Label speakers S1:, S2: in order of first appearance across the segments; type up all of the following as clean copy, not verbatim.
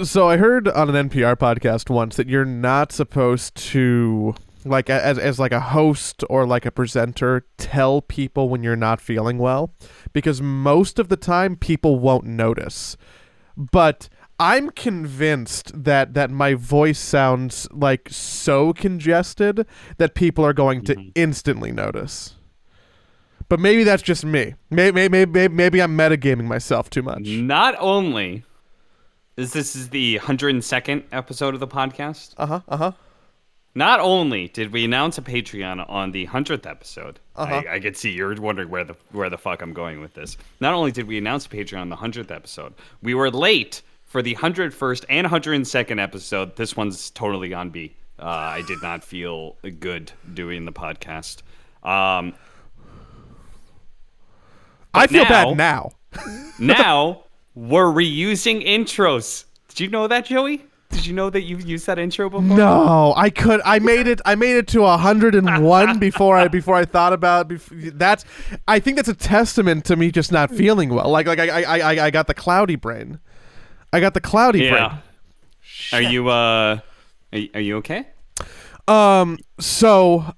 S1: So I heard on an NPR podcast once that you're not supposed to, like, as like a host or like a presenter, tell people when you're not feeling well, because most of the time people won't notice. But I'm convinced that my voice sounds like so congested that people are going to instantly notice. But maybe that's just me. Maybe I'm metagaming myself too much.
S2: Not only this is the 102nd episode of the podcast. Not only did we announce a Patreon on the 100th episode, I could see you're wondering where the fuck I'm going with this. Not only did we announce a Patreon on the 100th episode, we were late for the 101st and 102nd episode. This one's totally on B. I did not feel good doing the podcast.
S1: I feel bad now.
S2: Now we're reusing intros. Did you know that, Joey? Did you know that you've used that intro before?
S1: No, I made it to 101 before I thought about that's. I think that's a testament to me just not feeling well. Like I got the cloudy brain. I got the cloudy brain.
S2: Shit. Are you okay?
S1: So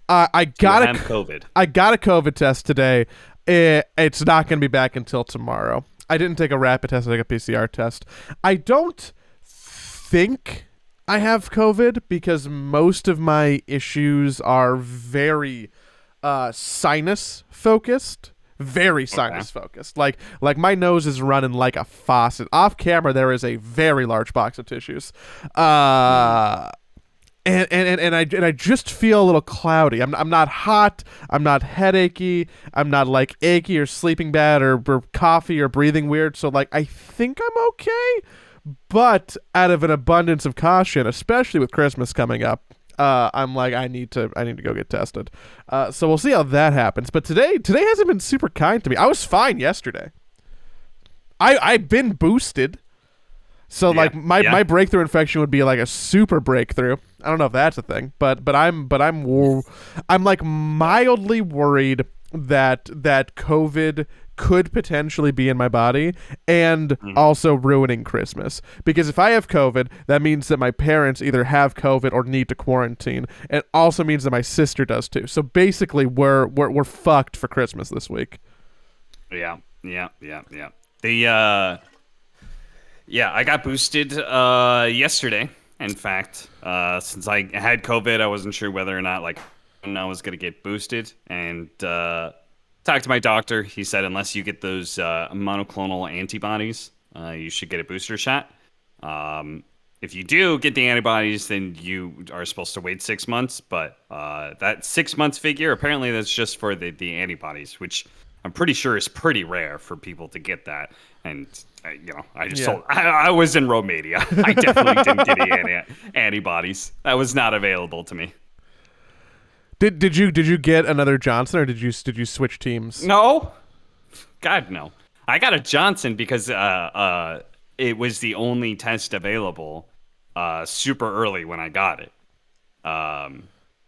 S1: I got
S2: COVID.
S1: I got a COVID test today. It's not going to be back until tomorrow. I didn't take a rapid test. I took a PCR test. I don't think I have COVID because most of my issues are very sinus focused. Very sinus focused. Like my nose is running like a faucet. Off camera, there is a very large box of tissues. And I just feel a little cloudy. I'm not hot. I'm not headachy. I'm not like achy or sleeping bad or coffee or breathing weird. So like I think I'm okay. But out of an abundance of caution, especially with Christmas coming up, I'm like I need to go get tested. So we'll see how that happens. But today hasn't been super kind to me. I was fine yesterday. I've been boosted. So like my breakthrough infection would be like a super breakthrough. I don't know if that's a thing, but I'm like mildly worried that COVID could potentially be in my body and also ruining Christmas. Because if I have COVID, that means that my parents either have COVID or need to quarantine. It also means that my sister does too. So basically we're fucked for Christmas this week.
S2: Yeah. I got boosted yesterday. In fact, since I had COVID, I wasn't sure whether or not I was going to get boosted. And talked to my doctor. He said unless you get those monoclonal antibodies, you should get a booster shot. If you do get the antibodies, then you are supposed to wait 6 months. But that 6 months figure, apparently that's just for the antibodies, which I'm pretty sure is pretty rare for people to get that. And I was in Romania. I definitely didn't get any antibodies. That was not available to me.
S1: Did you get another Johnson or did you switch teams?
S2: No, God no. I got a Johnson because it was the only test available super early when I got it.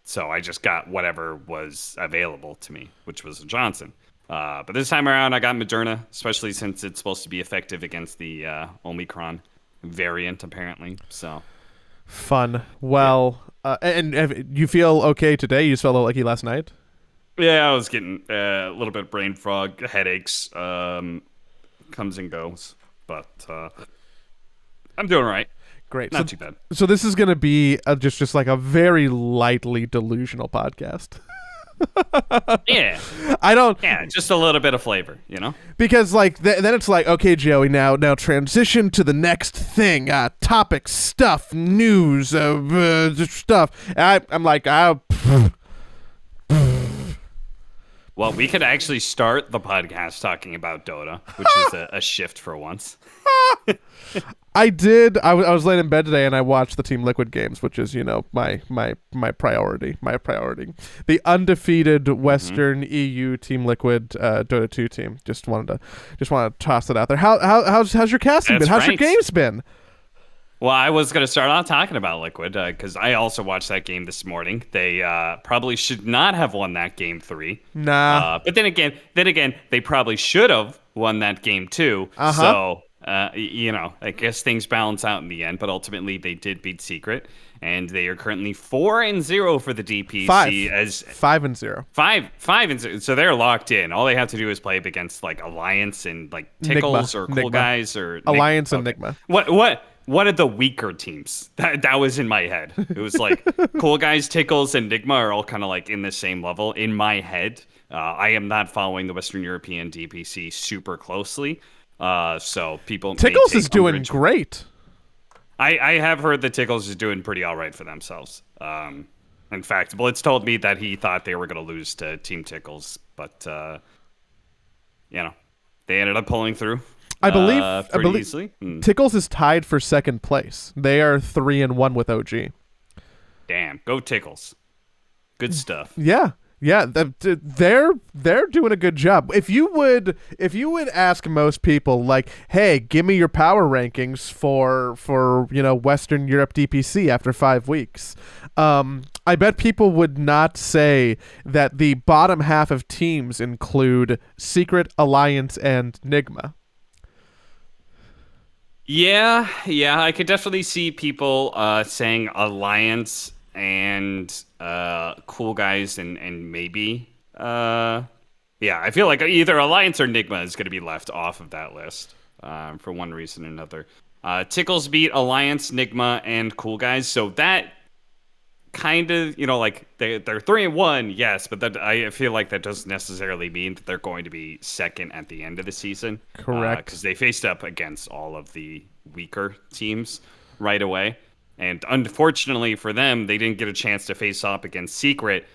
S2: So I just got whatever was available to me, which was a Johnson. But this time around, I got Moderna, especially since it's supposed to be effective against the Omicron variant, apparently. So
S1: fun. Well, and you feel okay today? You just felt a little lucky last night?
S2: Yeah, I was getting a little bit of brain fog, headaches, comes and goes. But I'm doing all right.
S1: Great.
S2: Not too bad.
S1: So this is going to be just like a very lightly delusional podcast.
S2: Yeah. Just a little bit of flavor, you know?
S1: Because like then it's like, okay, Joey, now transition to the next thing, topic, stuff, news, stuff. I'm like,
S2: well, we could actually start the podcast talking about Dota, which is a shift for once.
S1: I did. I was laying in bed today and I watched the Team Liquid games, which is, my priority. My priority. The undefeated Western EU Team Liquid Dota 2 team. Just wanted to toss it out there. How's your casting been? How's your games been?
S2: Well, I was going to start off talking about Liquid because I also watched that game this morning. They probably should not have won that game 3.
S1: Nah.
S2: But then again, they probably should have won that game 2.
S1: Uh-huh.
S2: So I guess things balance out in the end, but ultimately they did beat Secret, and they are currently 4-0 for the DPC as
S1: 5-0.
S2: 5-0. So they're locked in. All they have to do is play up against like Alliance and like Tickles or Cool Guys or
S1: Alliance and
S2: okay.
S1: Nigma.
S2: What are the weaker teams? That was in my head. It was like Cool Guys, Tickles, and Nigma are all kind of like in the same level in my head. I am not following the Western European DPC super closely. So people
S1: Tickles is doing great.
S2: I have heard that Tickles is doing pretty all right for themselves. In fact, Blitz told me that he thought they were going to lose to Team Tickles, but they ended up pulling through.
S1: I believe
S2: easily.
S1: Tickles is tied for second place. They are 3-1 with OG.
S2: Damn, go Tickles. Good stuff.
S1: Yeah. Yeah, they're doing a good job. If you would ask most people, like, hey, give me your power rankings for Western Europe DPC after 5 weeks, I bet people would not say that the bottom half of teams include Secret, Alliance, and Nigma.
S2: Yeah, I could definitely see people saying Alliance and Cool Guys and maybe I feel like either Alliance or Nigma is going to be left off of that list for one reason or another. Tickles beat Alliance, Nigma, and Cool Guys, so that kind of like they're 3-1, yes, but that I feel like that doesn't necessarily mean that they're going to be second at the end of the season.
S1: Correct,
S2: because they faced up against all of the weaker teams right away. And unfortunately for them, they didn't get a chance to face off against Secret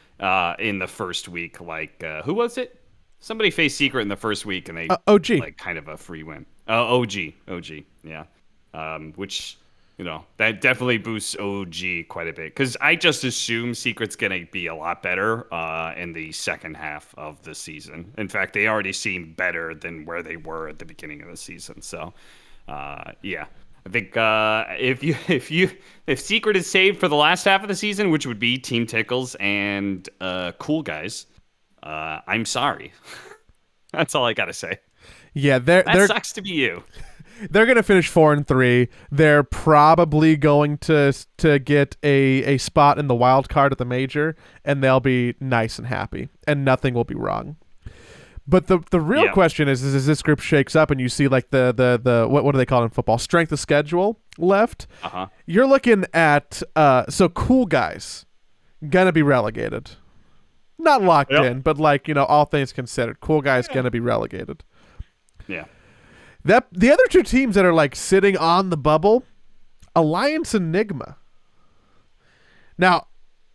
S2: in the first week. Like, who was it? Somebody faced Secret in the first week, and they
S1: OG,
S2: like kind of a free win. OG, yeah. Which that definitely boosts OG quite a bit because I just assume Secret's gonna be a lot better in the second half of the season. In fact, they already seem better than where they were at the beginning of the season. So, yeah. I think if Secret is saved for the last half of the season, which would be Team Tickles and Cool Guys, I'm sorry. That's all I gotta say.
S1: Yeah,
S2: that sucks to be you.
S1: They're gonna finish 4-3. They're probably going to get a spot in the wild card at the major, and they'll be nice and happy, and nothing will be wrong. But the real question is this group shakes up and you see like the what do they call it in football? Strength of schedule left.
S2: Uh-huh.
S1: You're looking at so Cool Guys gonna be relegated. Not locked in, but like, all things considered, Cool Guys gonna be relegated.
S2: Yeah.
S1: The other two teams that are like sitting on the bubble, Alliance and Nigma. Now,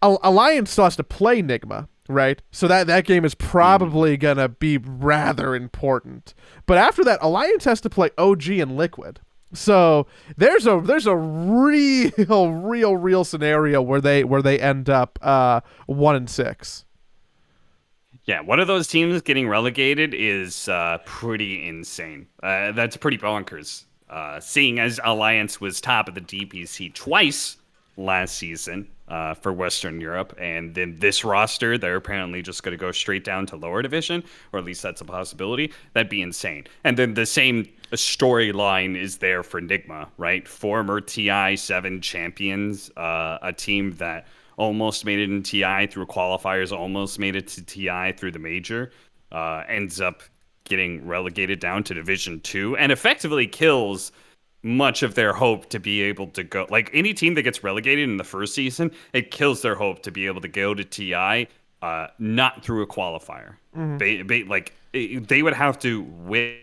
S1: Alliance still has to play Nigma. Right, so that game is probably gonna be rather important. But after that, Alliance has to play OG and Liquid. So there's a real scenario where they end up 1-6.
S2: Yeah, one of those teams getting relegated is pretty insane. That's pretty bonkers. Seeing as Alliance was top of the DPC twice last season. For Western Europe, and then this roster, they're apparently just going to go straight down to lower division, or at least that's a possibility. That'd be insane. And then the same storyline is there for Nigma, right? Former TI 7 champions, a team that almost made it in TI through qualifiers, almost made it to TI through the major, ends up getting relegated down to Division 2, and effectively kills much of their hope to be able to go. Like any team that gets relegated in the first season, it kills their hope to be able to go to TI, not through a qualifier. Mm-hmm. They would have to win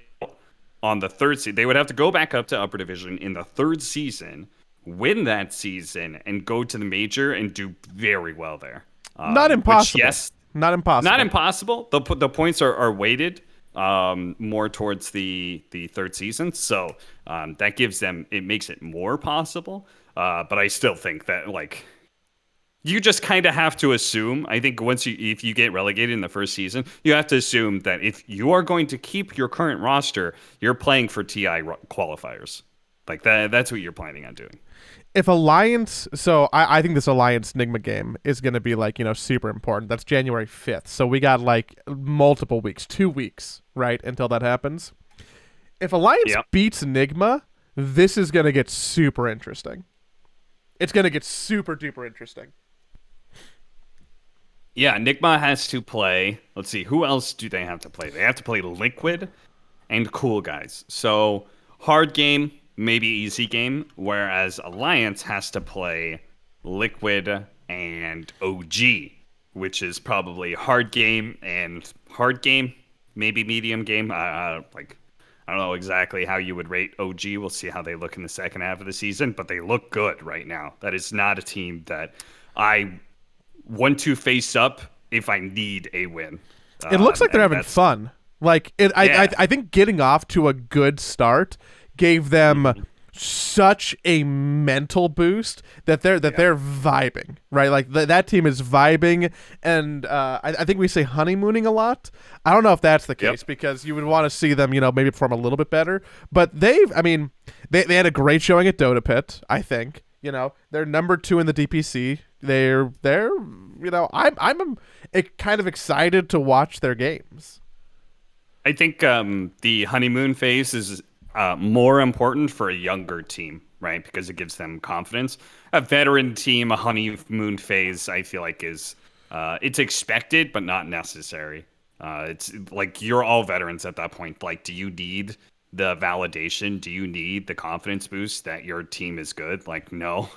S2: on the third season. They would have to go back up to upper division in the third season, win that season, and go to the major and do very well there.
S1: Not impossible.
S2: Which, yes,
S1: not impossible.
S2: Not impossible. The points are weighted more towards the third season, so that makes it more possible, but I still think that like you just kind of have to assume. I think if you get relegated in the first season, you have to assume that if you are going to keep your current roster, you're playing for TI qualifiers. Like that's what you're planning on doing.
S1: If Alliance, so I think this Alliance Nigma game is going to be like, super important. That's January 5th. So we got like multiple weeks, 2 weeks, right, until that happens. If Alliance
S2: Yep.
S1: beats Enigma, this is going to get super interesting. It's going to get super duper interesting.
S2: Yeah, Enigma has to play. Let's see, who else do they have to play? They have to play Liquid and Cool Guys. So hard game, maybe easy game. Whereas Alliance has to play Liquid and OG, which is probably hard game and hard game, maybe medium game. I don't know exactly how you would rate OG. We'll see how they look in the second half of the season, but they look good right now. That is not a team that I want to face up if I need a win.
S1: It looks like they're having fun. Like I think getting off to a good start gave them such a mental boost that they're vibing, right? Like that team is vibing, and I think we say honeymooning a lot. I don't know if that's the case because you would want to see them, maybe perform a little bit better. But they had a great showing at Dota Pit. I think they're number 2 in the DPC. They're I'm kind of excited to watch their games.
S2: I think the honeymoon phase is more important for a younger team, right? Because it gives them confidence. A veteran team, a honeymoon phase, I feel like is it's expected but not necessary. It's like you're all veterans at that point. Like, do you need the validation? Do you need the confidence boost that your team is good? Like, no.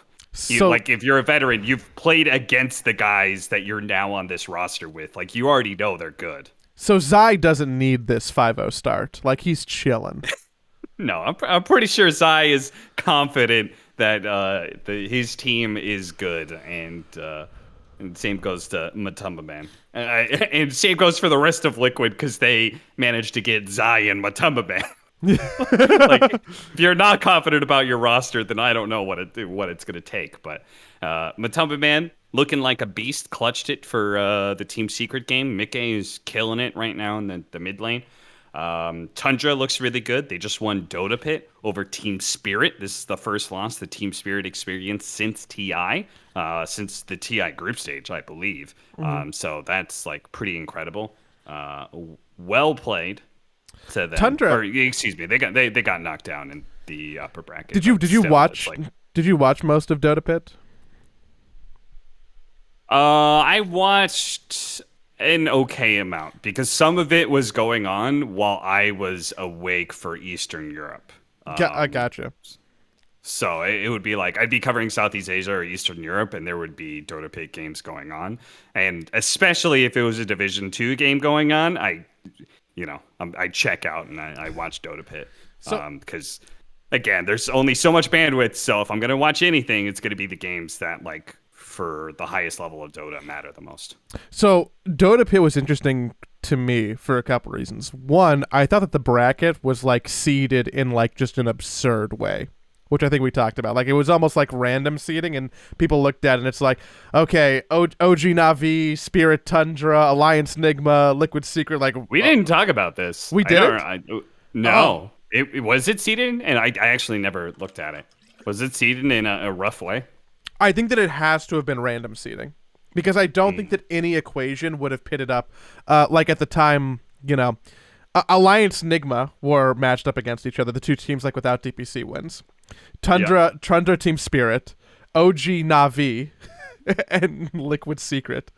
S2: Like, if you're a veteran, you've played against the guys that you're now on this roster with. Like, you already know they're good.
S1: So Zai doesn't need this 5-0 start. Like, he's chilling.
S2: No, I'm pretty sure Zai is confident that his team is good, and same goes to Matumba Man. And same goes for the rest of Liquid because they managed to get Zai and Matumba Man. Like, if you're not confident about your roster, then I don't know what it's going to take. But Matumba Man looking like a beast, clutched it for the Team Secret game. Mikke is killing it right now in the mid lane. Tundra looks really good. They just won Dota Pit over Team Spirit. This is the first loss the Team Spirit experienced since TI, since the TI group stage, I believe. So that's like pretty incredible. Well played to them.
S1: Tundra,
S2: or excuse me, they got knocked down in the upper bracket.
S1: Did you watch? Did you watch most of Dota Pit?
S2: I watched an okay amount because some of it was going on while I was awake for Eastern Europe.
S1: I gotcha.
S2: So it would be like I'd be covering Southeast Asia or Eastern Europe, and there would be Dota Pit games going on, and especially if it was a Division 2 game going on, I check out and I watch Dota Pit because again, there's only so much bandwidth. So if I'm gonna watch anything, it's gonna be the games that like for the highest level of Dota matter the most.
S1: So Dota Pit was interesting to me for a couple reasons. One, I thought that the bracket was like seeded in like just an absurd way, which I think we talked about. Like it was almost like random seeding, and people looked at it and it's like, okay, OG Na'Vi, Spirit Tundra, Alliance Nigma, Liquid Secret. Like
S2: we didn't talk about this.
S1: We did.
S2: No.
S1: Oh.
S2: It was it seeded, and I actually never looked at it. Was it seeded in a rough way?
S1: I think that it has to have been random seeding because I don't think that any equation would have pitted up like at the time, Alliance Nigma were matched up against each other, the two teams like without DPC wins. Tundra Team Spirit, OG Na'Vi, and Liquid Secret.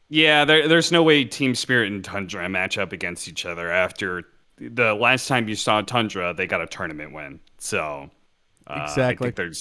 S2: Yeah, there's no way Team Spirit and Tundra match up against each other after the last time you saw Tundra, they got a tournament win. So
S1: exactly.
S2: I think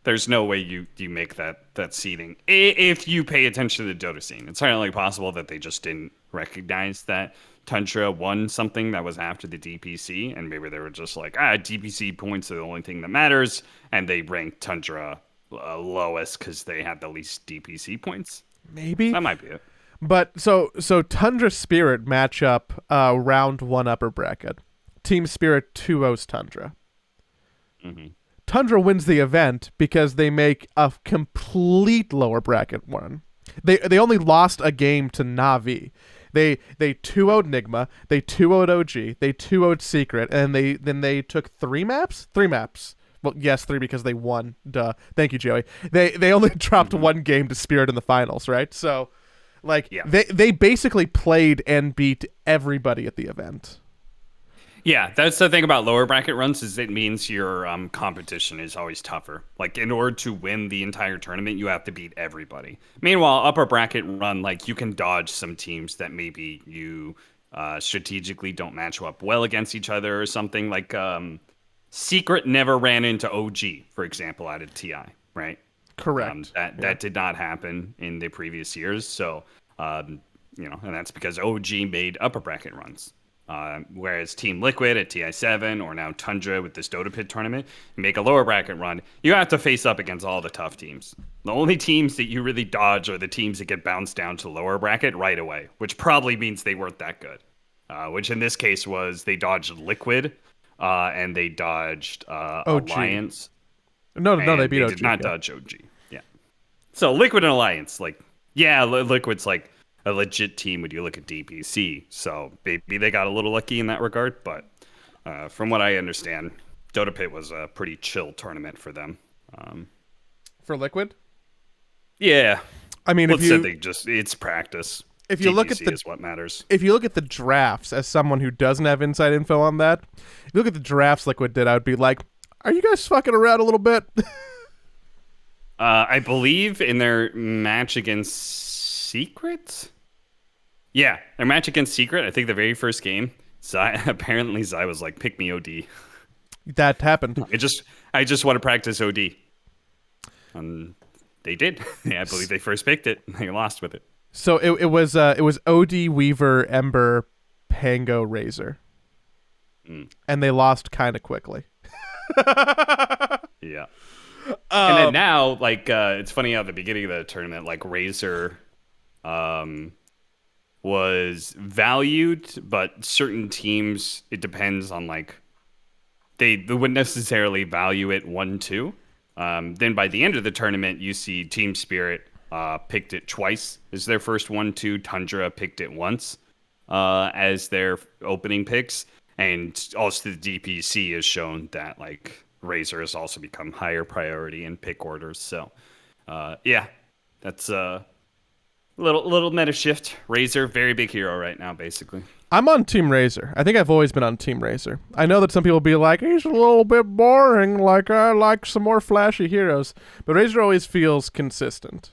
S2: there's no way you make that seeding if you pay attention to the Dota scene. It's entirely possible that they just didn't recognize that Tundra won something that was after the DPC, and maybe they were just like, DPC points are the only thing that matters, and they ranked Tundra lowest because they had the least DPC points.
S1: Maybe
S2: that might be it.
S1: But so Tundra Spirit match up round 1 upper bracket. Team Spirit 2-0's Tundra.
S2: Mm-hmm.
S1: Tundra wins the event because they make a complete lower bracket one. They only lost a game to Na'Vi. They 2-0'd Nigma, they 2-0'd OG, they 2-0'd Secret, and then they took 3 maps? 3 maps. Well, yes, 3 because they won. Duh. Thank you, Joey. They only dropped 1 game to Spirit in the finals, right? So they basically played and beat everybody at the event.
S2: Yeah, that's the thing about lower bracket runs is it means your competition is always tougher. Like in order to win the entire tournament, you have to beat everybody. Meanwhile, upper bracket run, like you can dodge some teams that maybe you strategically don't match up well against each other or something. Like Secret never ran into OG, for example, out of TI, right?
S1: Correct.
S2: That did not happen in the previous years. So and that's because OG made upper bracket runs. Whereas Team Liquid at TI7 or now Tundra with this Dota Pit tournament, you make a lower bracket run, you have to face up against all the tough teams. The only teams that you really dodge are the teams that get bounced down to lower bracket right away, which probably means they weren't that good. Which in this case was they dodged Liquid and they dodged Alliance.
S1: No, they beat
S2: they
S1: OG.
S2: Did not dodge OG. Yeah. So Liquid and Alliance, Liquid's like a legit team when you look at DPC. So maybe they got a little lucky in that regard. But from what I understand, Dota Pit was a pretty chill tournament for them.
S1: For Liquid?
S2: Yeah.
S1: I mean,
S2: it's practice.
S1: If you
S2: DPC
S1: look at
S2: is what matters.
S1: If you look at the drafts, as someone who doesn't have inside info on that, if you look at the drafts Liquid did, I would be like, are you guys fucking around a little bit?
S2: I believe in their match against Secret? Yeah, their match against Secret, I think the very first game, apparently Zai was like, pick me OD.
S1: That happened.
S2: I just want to practice OD. And they did. Yeah, I believe they first picked it, and they lost with it.
S1: So it was OD, Weaver, Ember, Pango, Razor. And they lost kind of quickly.
S2: Yeah. And then now, it's funny how at the beginning of the tournament, like Razor was valued, but certain teams, it depends on they wouldn't necessarily value it 1-2. Then by the end of the tournament, you see Team Spirit picked it twice as their first 1-2. Tundra picked it once as their opening picks. And also the DPC has shown that Razor has also become higher priority in pick orders. So that's a little meta shift. Razor, very big hero right now, basically.
S1: I'm on Team Razor. I think I've always been on Team Razor. I know that some people be like, he's a little bit boring, I like some more flashy heroes. But Razor always feels consistent.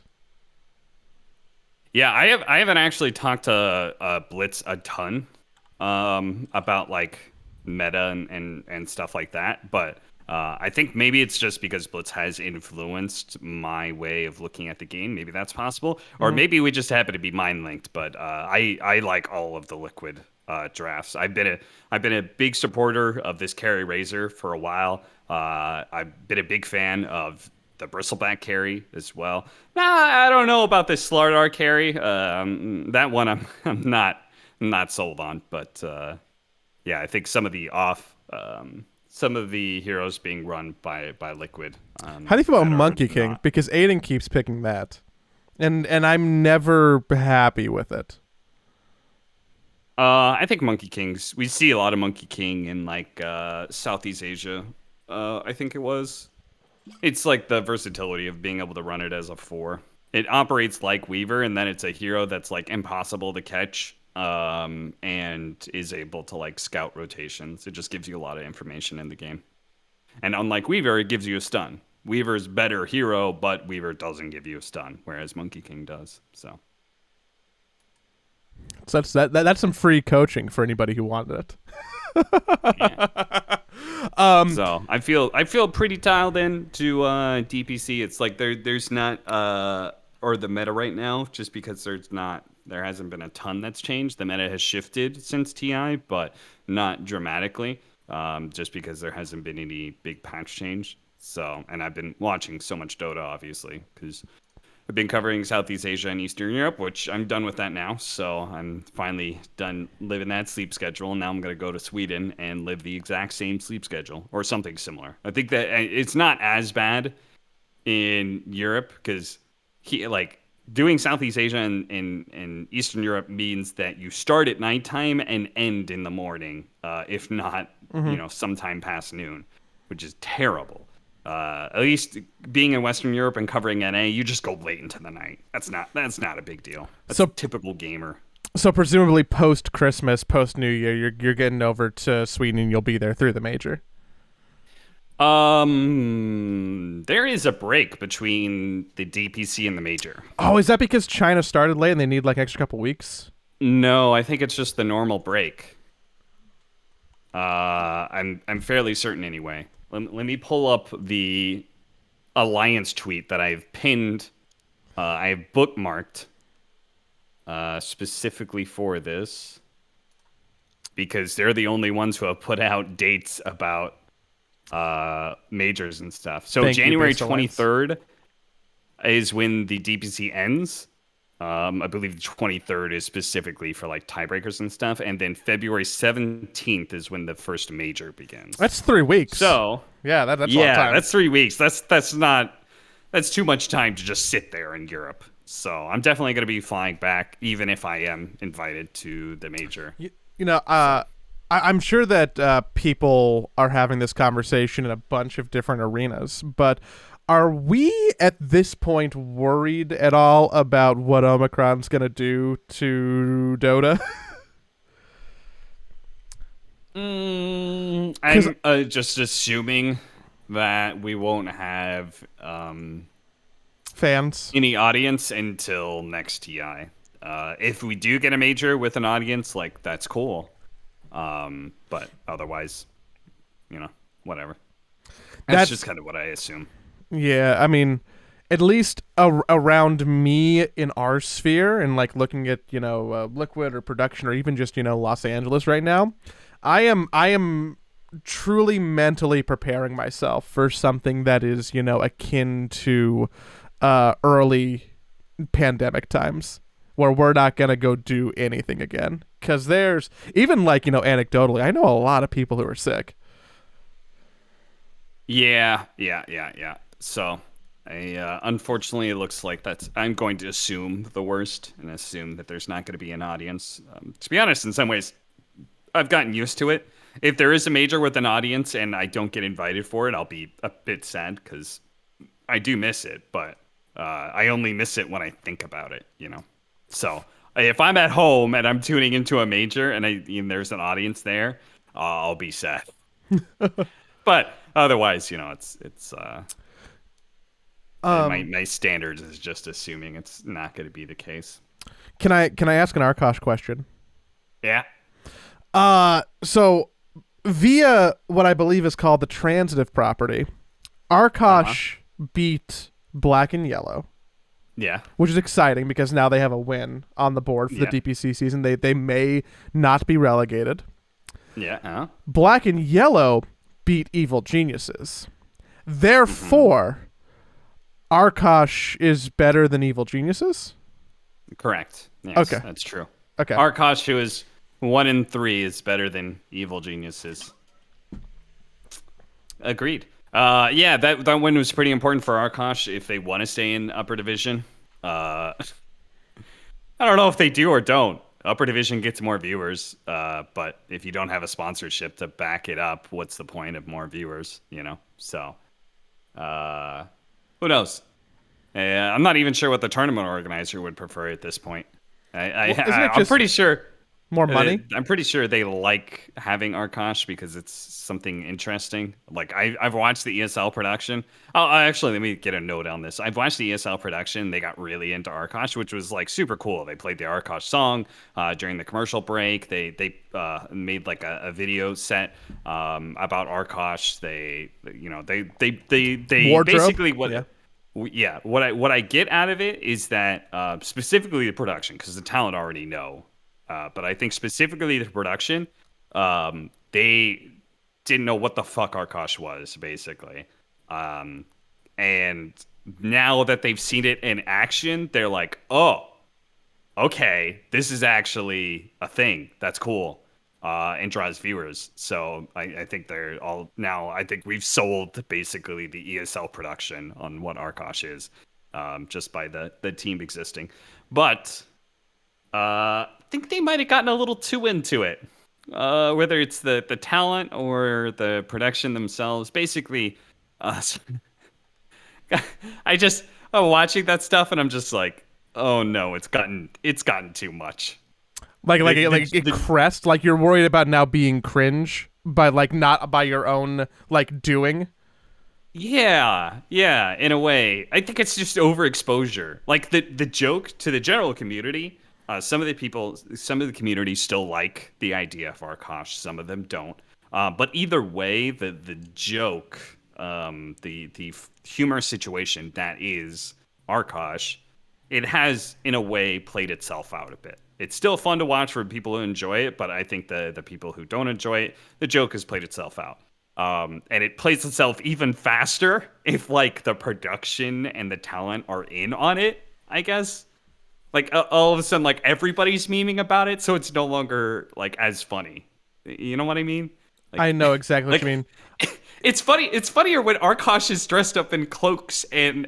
S2: Yeah, I haven't actually talked to Blitz a ton about meta and stuff like that, but I think maybe it's just because Blitz has influenced my way of looking at the game. Maybe that's possible, or maybe we just happen to be mind linked. But I like all of the Liquid drafts. I've been a big supporter of this carry Razor for a while. I've been a big fan of the Bristleback carry as well. I don't know about this Slardar carry. That one I'm not sold on, but yeah, I think some of the heroes being run by Liquid.
S1: How do you feel about Monkey King? Because Aiden keeps picking that, and I'm never happy with it.
S2: I think Monkey Kings. We see a lot of Monkey King in Southeast Asia. I think it was. It's the versatility of being able to run it as a 4. It operates like Weaver, and then it's a hero that's impossible to catch. And is able to scout rotations. It just gives you a lot of information in the game. And unlike Weaver, it gives you a stun. Weaver's better hero, but Weaver doesn't give you a stun, whereas Monkey King does. So
S1: that's some free coaching for anybody who wanted it.
S2: Yeah. So I feel pretty dialed in to DPC. It's there's not or the meta right now, just because there hasn't been a ton that's changed. The meta has shifted since TI, but not dramatically, just because there hasn't been any big patch change. So, and I've been watching so much Dota, obviously, because I've been covering Southeast Asia and Eastern Europe, which I'm done with that now. So I'm finally done living that sleep schedule. And now I'm going to go to Sweden and live the exact same sleep schedule or something similar. I think that it's not as bad in Europe because doing Southeast Asia and Eastern Europe means that you start at nighttime and end in the morning, if not, sometime past noon, which is terrible. At least being in Western Europe and covering NA, you just go late into the night. That's not a big deal. That's a typical gamer.
S1: So presumably post Christmas, post New Year, you're getting over to Sweden and you'll be there through the major.
S2: There is a break between the DPC and the major.
S1: Oh, is that because China started late and they need like extra couple weeks?
S2: No, I think it's just the normal break. I'm fairly certain anyway. Let me pull up the Alliance tweet that I've pinned. I have bookmarked specifically for this because they're the only ones who have put out dates about majors and stuff. So
S1: Thank you,
S2: January
S1: Based Alliance.
S2: 23rd is when the DPC ends. I believe the 23rd is specifically for like tiebreakers and stuff, and then February 17th is when the first major begins.
S1: That's 3 weeks.
S2: So
S1: yeah, that's a
S2: yeah,
S1: long time.
S2: that's 3 weeks. That's too much time to just sit there in Europe. So I'm definitely going to be flying back, even if I am invited to the major.
S1: I'm sure that people are having this conversation in a bunch of different arenas, but are we at this point worried at all about what Omicron's going to do to Dota?
S2: I'm just assuming that we won't have
S1: Fans?
S2: any audience until next TI. If we do get a major with an audience, like that's cool. But otherwise, whatever. That's just kind of what I assume.
S1: Yeah, I mean, at least around me in our sphere and like looking at, Liquid or production or even just, Los Angeles right now, I am truly mentally preparing myself for something that is, akin to early pandemic times where we're not going to go do anything again. Because there's, even like, anecdotally, I know a lot of people who are sick.
S2: Yeah. So, unfortunately, it looks like I'm going to assume the worst and assume that there's not going to be an audience. To be honest, in some ways, I've gotten used to it. If there is a major with an audience and I don't get invited for it, I'll be a bit sad because I do miss it, but I only miss it when I think about it, So if I'm at home and I'm tuning into a major and there's an audience there, I'll be sad. But otherwise, it's my standards is just assuming it's not going to be the case.
S1: Can I ask an Arkhash question?
S2: Yeah.
S1: So via what I believe is called the transitive property, Arkhash beat Black and Yellow.
S2: Yeah.
S1: Which is exciting because now they have a win on the board for the DPC season. They may not be relegated.
S2: Yeah.
S1: Black and Yellow beat Evil Geniuses. Therefore, Arkhash is better than Evil Geniuses?
S2: Correct. Yes,
S1: okay.
S2: That's true.
S1: Okay.
S2: Arkhash, who is 1-3, is better than Evil Geniuses. Agreed. Yeah, that win was pretty important for Arkhash if they want to stay in upper division. I don't know if they do or don't. Upper division gets more viewers, but if you don't have a sponsorship to back it up, what's the point of more viewers? So who knows? I'm not even sure what the tournament organizer would prefer at this point. I'm pretty sure.
S1: More money?
S2: I'm pretty sure they like having Arkhash because it's something interesting. Like I've watched the ESL production. Actually, let me get a note on this. I've watched the ESL production. They got really into Arkhash, which was like super cool. They played the Arkhash song during the commercial break. They made like a video set about Arkhash. They
S1: Wardrobe?
S2: basically what. Yeah. What I get out of it is that specifically the production, because the talent already know. But I think specifically the production, they didn't know what the fuck Arkhash was, basically. And now that they've seen it in action, they're like, oh, okay, this is actually a thing. That's cool. And draws viewers. So I think they're all now. I think we've sold basically the ESL production on what Arkhash is, just by the team existing. But I think they might have gotten a little too into it. Whether it's the talent or the production themselves. Basically, I'm watching that stuff and I'm just like, oh no, it's gotten too much.
S1: Like crest, like you're worried about now being cringe by like not by your own like doing.
S2: Yeah, yeah, in a way. I think it's just overexposure. Like the joke to the general community, some of the community still like the idea of Arkhash, some of them don't. But either way, the joke, the humor situation that is Arkhash, it has in a way played itself out a bit. It's still fun to watch for people who enjoy it, but I think the people who don't enjoy it, the joke has played itself out. And it plays itself even faster if like the production and the talent are in on it, I guess. Like all of a sudden, like everybody's memeing about it, so it's no longer like as funny. You know what I mean? Like,
S1: I know exactly what you mean.
S2: It's funny. It's funnier when Arkhash is dressed up in cloaks and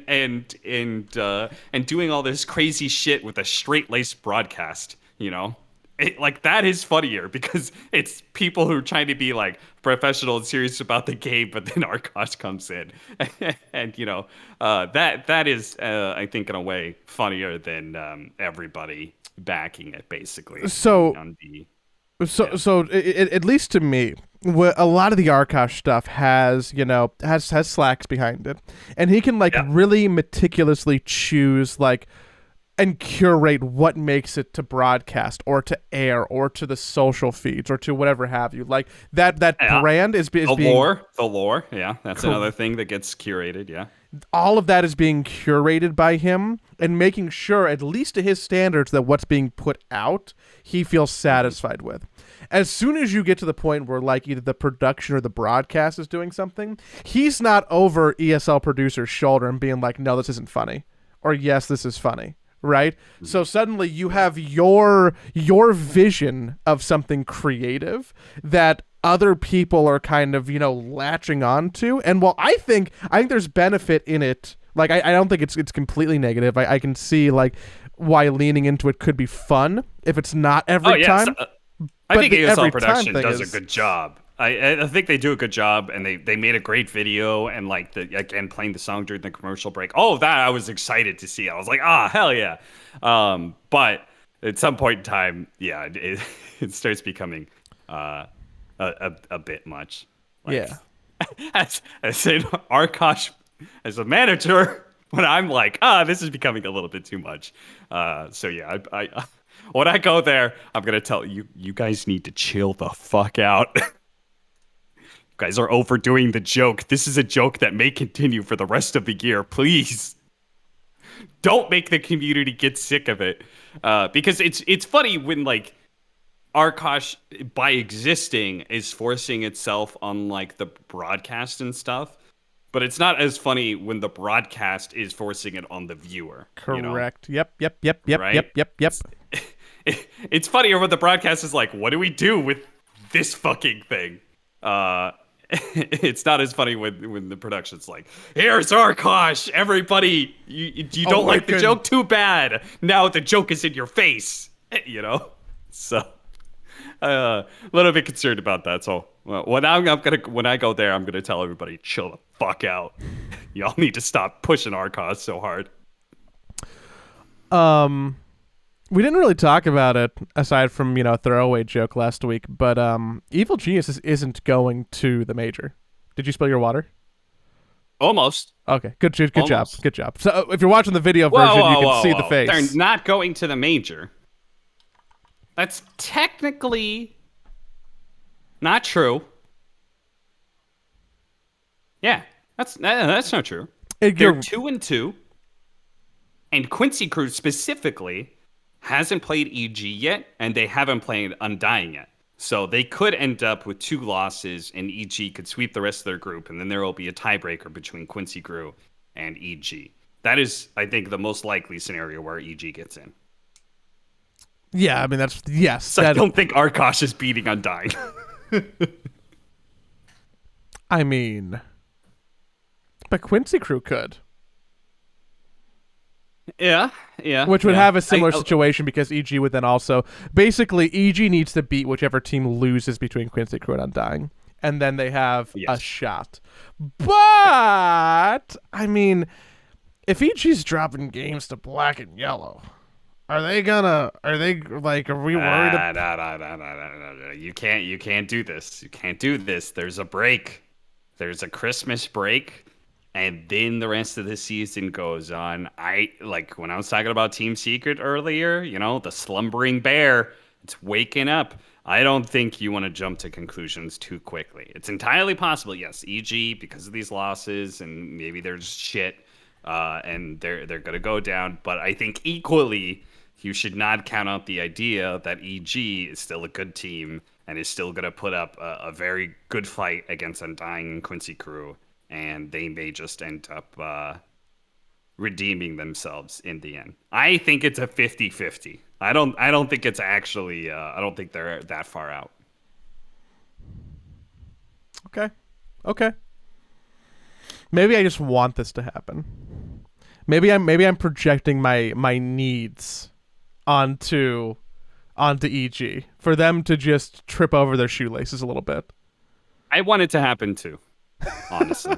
S2: doing all this crazy shit with a straight-laced broadcast. You know, like that is funnier because it's people who are trying to be like professional and serious about the game, but then Arkhash comes in, and you know, that is I think in a way funnier than everybody backing it basically.
S1: So
S2: on the
S1: at least to me, a lot of the Arkhash stuff has slacks behind it, and he can like really meticulously choose like and curate what makes it to broadcast or to air or to the social feeds or to whatever have you. Like that brand is being
S2: the lore. Yeah, that's another thing that gets curated. Yeah,
S1: all of that is being curated by him and making sure, at least to his standards, that what's being put out he feels satisfied with. As soon as you get to the point where like either the production or the broadcast is doing something, he's not over ESL producer's shoulder and being like, no, this isn't funny, or yes, this is funny. Right? So suddenly you have your vision of something creative that other people are kind of, latching onto. And while I think there's benefit in it, like I don't think it's completely negative. I can see like why leaning into it could be fun if it's not every time.
S2: I think ESL production does a good job. I think they do a good job, and they made a great video, and like again playing the song during the commercial break. All of that I was excited to see. I was like, hell yeah! But at some point in time, yeah, it starts becoming a bit much. Like,
S1: yeah.
S2: As in Arkhash, as a manager, when I'm like, this is becoming a little bit too much. So yeah, I when I go there, I'm gonna tell you guys need to chill the fuck out. Guys are overdoing the joke. This is a joke that may continue for the rest of the year. Please don't make the community get sick of it. Because it's funny when like Arkhash by existing is forcing itself on like the broadcast and stuff. But it's not as funny when the broadcast is forcing it on the viewer.
S1: Correct.
S2: You know?
S1: Yep.
S2: Right?
S1: Yep.
S2: It's funnier when the broadcast is like, what do we do with this fucking thing? It's not as funny when the production's like, here's Arkhash, everybody, you don't like the joke, too bad. Now the joke is in your face, So, a little bit concerned about that. So when I go there, I'm gonna tell everybody, chill the fuck out. Y'all need to stop pushing Arkhash so hard.
S1: We didn't really talk about it aside from, a throwaway joke last week, but Evil Genius isn't going to the major. Did you spill your water?
S2: Almost.
S1: Okay, good job. So if you're watching the video version, you can see the face.
S2: They're not going to the major. That's technically not true. Yeah, that's not true. They're 2-2, and Quincy Crew specifically hasn't played EG yet, and they haven't played Undying yet. So they could end up with 2 losses, and EG could sweep the rest of their group, and then there will be a tiebreaker between Quincy Crew and EG. That is, I think, the most likely scenario where EG gets in.
S1: Yeah, I mean, yes.
S2: So I don't think Arkhash is beating Undying.
S1: I mean, but Quincy Crew could.
S2: Yeah.
S1: Which would have a similar situation because EG would then also... Basically, EG needs to beat whichever team loses between Quincy Crew and Undying. And then they have a shot. But, I mean, if EG's dropping games to Black and Yellow, Are they gonna? Are they like? Are we worried?
S2: No. You can't do this. You can't do this. There's a break. There's a Christmas break, and then the rest of the season goes on. I like when I was talking about Team Secret earlier, the slumbering bear, it's waking up. I don't think you want to jump to conclusions too quickly. It's entirely possible, yes, EG because of these losses and maybe they're just shit, and they're gonna go down. But I think equally, you should not count out the idea that EG is still a good team and is still gonna put up a very good fight against Undying and Quincy Crew, and they may just end up redeeming themselves in the end. I think it's a 50-50. I don't think it's actually I don't think they're that far out.
S1: Okay. Okay. Maybe I just want this to happen. Maybe I'm projecting my needs onto EG for them to just trip over their shoelaces a little bit.
S2: I want it to happen too, honestly.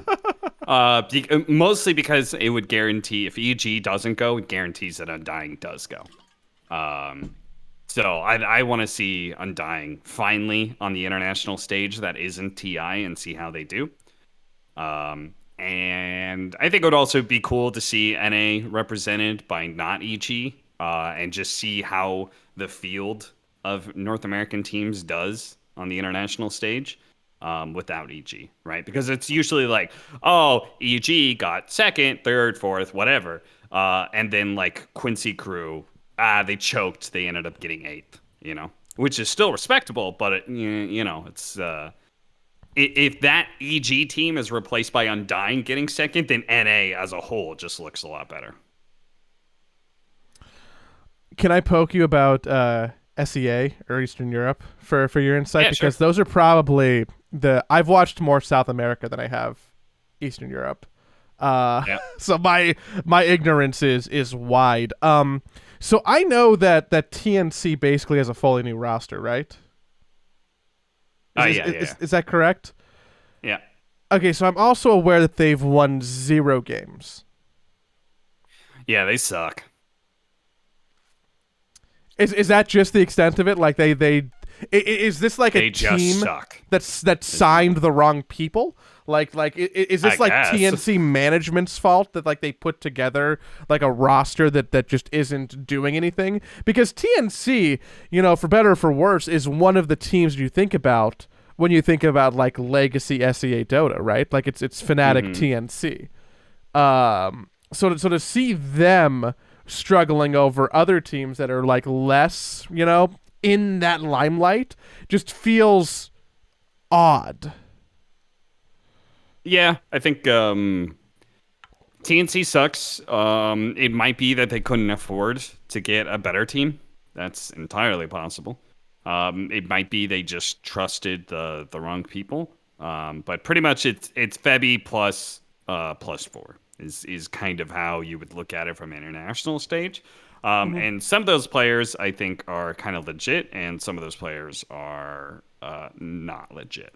S2: Mostly because it would guarantee if EG doesn't go, it guarantees that Undying does go. So I want to see Undying finally on the international stage that isn't TI and see how they do. And I think it would also be cool to see NA represented by not EG, and just see how the field of North American teams does on the international stage. Without EG, right? Because it's usually like, oh, EG got second, third, fourth, whatever. And then like Quincy Crew, they choked. They ended up getting eighth, which is still respectable, but it's if that EG team is replaced by Undying getting second, then NA as a whole just looks a lot better.
S1: Can I poke you about SEA or Eastern Europe for your insight?
S2: Yeah,
S1: because
S2: sure.
S1: those are probably I've watched more South America than I have Eastern Europe.
S2: Yeah.
S1: So my ignorance is wide. So I know that TNC basically has a fully new roster, right? Is that correct?
S2: Yeah.
S1: Okay, so I'm also aware that they've won 0 games.
S2: Yeah, they suck.
S1: Is that just the extent of it? Like is this like
S2: They
S1: a
S2: just
S1: team
S2: suck.
S1: that signed the wrong people? Is this
S2: I
S1: like
S2: guess.
S1: TNC management's fault that like they put together like a roster that just isn't doing anything? Because TNC, for better or for worse, is one of the teams you think about when you think about like legacy SEA Dota, right? Like it's Fnatic TNC. So to see them struggling over other teams that are like less, in that limelight just feels odd.
S2: Yeah, I think TNC sucks. It might be that they couldn't afford to get a better team. That's entirely possible. It might be they just trusted the wrong people. But pretty much it's Febby plus +4 is kind of how you would look at it from an international stage. And some of those players I think are kind of legit, and some of those players are not legit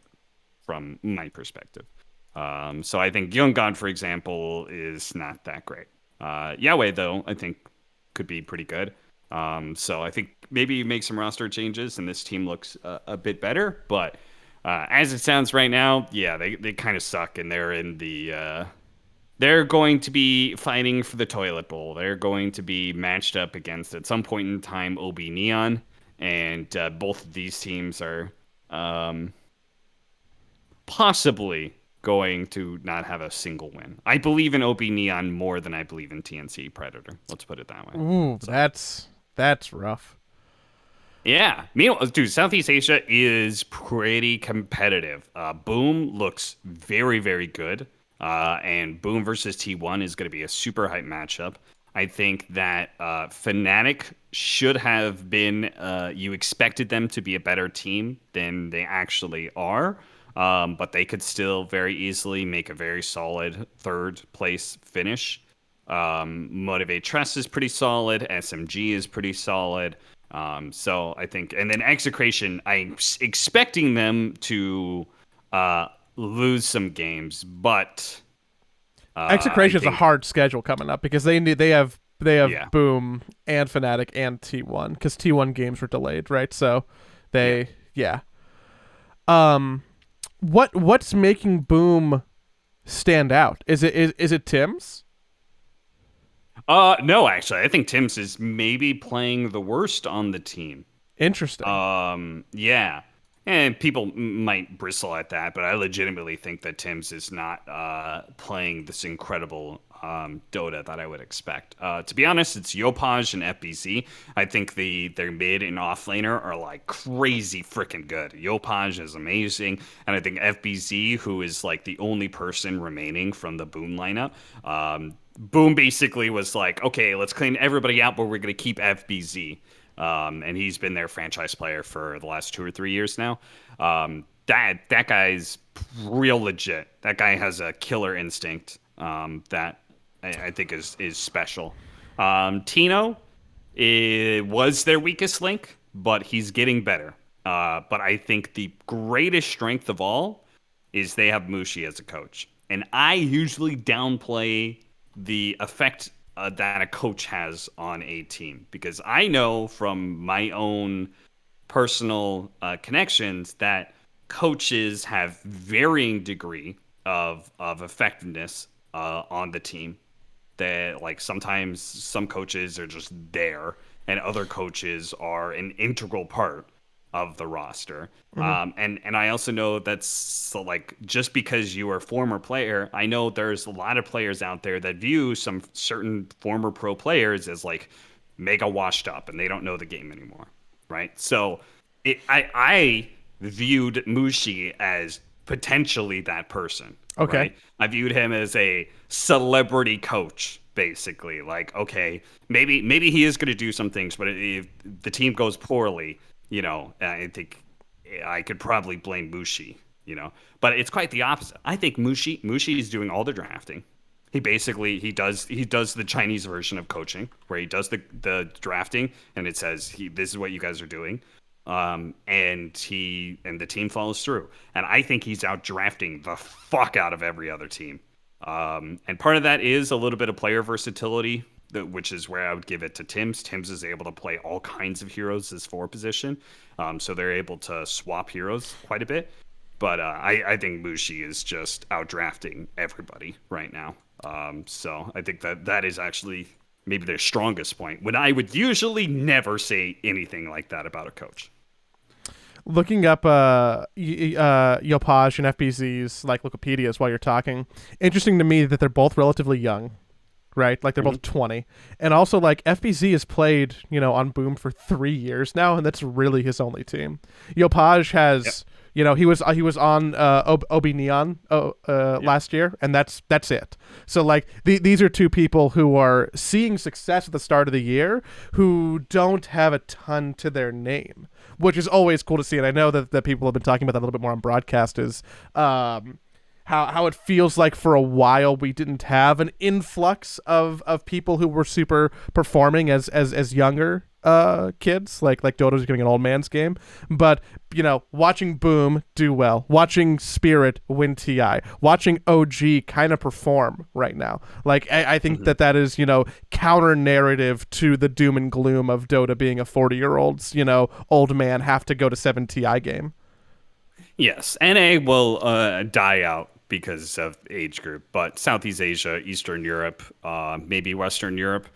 S2: from my perspective. So I think Young God, for example, is not that great. Yahweh, though, I think could be pretty good. So I think maybe you make some roster changes and this team looks a bit better. But as it sounds right now, yeah, they kind of suck, and they're in the they're going to be fighting for the toilet bowl. They're going to be matched up against, at some point in time, OB Neon. And both of these teams are possibly going to not have a single win. I believe in OB Neon more than I believe in TNC Predator. Let's put it that way.
S1: Ooh,
S2: So,
S1: that's rough.
S2: yeah. Meanwhile, dude, Southeast Asia is pretty competitive. Boom looks very, very good. And Boom versus T1 is going to be a super hype matchup. I think that Fnatic should have been, you expected them to be a better team than they actually are. But they could still very easily make a very solid third place finish. Motivate Trust is pretty solid. SMG is pretty solid. So I think, and then Execration, I'm expecting them to lose some games, but
S1: Execration is a hard schedule coming up because they have They have
S2: Yeah.
S1: Boom and Fnatic and T1 because T1 games were delayed, right? So
S2: Yeah.
S1: they, yeah. Um, what's making Boom stand out? Is it Tim's?
S2: No, actually, I think Tim's is maybe playing the worst on the team.
S1: Interesting.
S2: Yeah. And people might bristle at that, but I legitimately think that Tim's is not playing this incredible Dota that I would expect. To be honest, it's Yopaj and FBZ. I think their mid and off laner are like crazy freaking good. Yopaj is amazing, and I think FBZ, who is like the only person remaining from the Boom lineup, Boom basically was like, okay, let's clean everybody out, but we're gonna keep FBZ. And he's been their franchise player for the last 2 or 3 years now. That guy's real legit. That guy has a killer instinct that I think is special. Tino was their weakest link, but he's getting better. But I think the greatest strength of all is they have Mushi as a coach, and I usually downplay the effect that a coach has on a team because I know from my own personal connections that coaches have varying degree of effectiveness on the team. That like sometimes some coaches are just there, and other coaches are an integral part of the roster. And I also know that's so like just because you are a former player, I know there's a lot of players out there that view some certain former pro players as like mega washed up and they don't know the game anymore, right? So I viewed Mushi as potentially that person.
S1: Okay.
S2: Right? I viewed him as a celebrity coach, basically. Like, okay, maybe he is going to do some things, but if the team goes poorly, I think I could probably blame Mushi. But it's quite the opposite. I think Mushi is doing all the drafting. He does the Chinese version of coaching where he does the drafting and it says this is what you guys are doing. And the team follows through. And I think he's out drafting the fuck out of every other team. And part of that is a little bit of player versatility, which is where I would give it to Tim's. Tim's is able to play all kinds of heroes as 4 position. So they're able to swap heroes quite a bit. But I think Mushi is just out drafting everybody right now. So I think that is actually maybe their strongest point, when I would usually never say anything like that about a coach.
S1: Looking up Yopaj and FBZ's like Wikipedias while you're talking, interesting to me that they're both relatively young, right? Like they're both 20, and also like FBZ has played on Boom for 3 years now, and that's really his only team. Yopaj has. Yep. He was on Obi Neon last year, and that's it. So like these are two people who are seeing success at the start of the year who don't have a ton to their name, which is always cool to see. And I know that people have been talking about that a little bit more on broadcast is how it feels like for a while we didn't have an influx of people who were super performing as younger kids. Like Dota was becoming an old man's game, but watching Boom do well, watching Spirit win TI, watching OG kind of perform right now, like I think that is counter narrative to the doom and gloom of Dota being a 40-year-old's old man have to go to 7 TI game.
S2: Yes, NA will die out because of age group, but Southeast Asia, Eastern Europe, maybe Western Europe,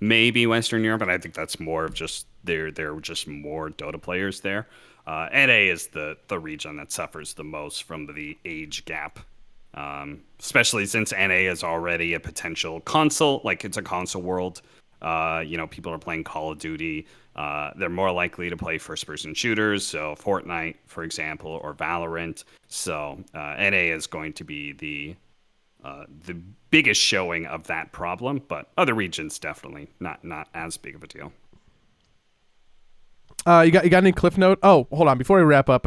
S2: and I think that's more of just they're just more Dota players there. NA is the region that suffers the most from the age gap, especially since NA is already a potential console, like it's a console world. People are playing Call of Duty. They're more likely to play first-person shooters, so Fortnite, for example, or Valorant. So NA is going to be the biggest showing of that problem, but other regions definitely not as big of a deal.
S1: You got any cliff note? Oh, hold on. Before we wrap up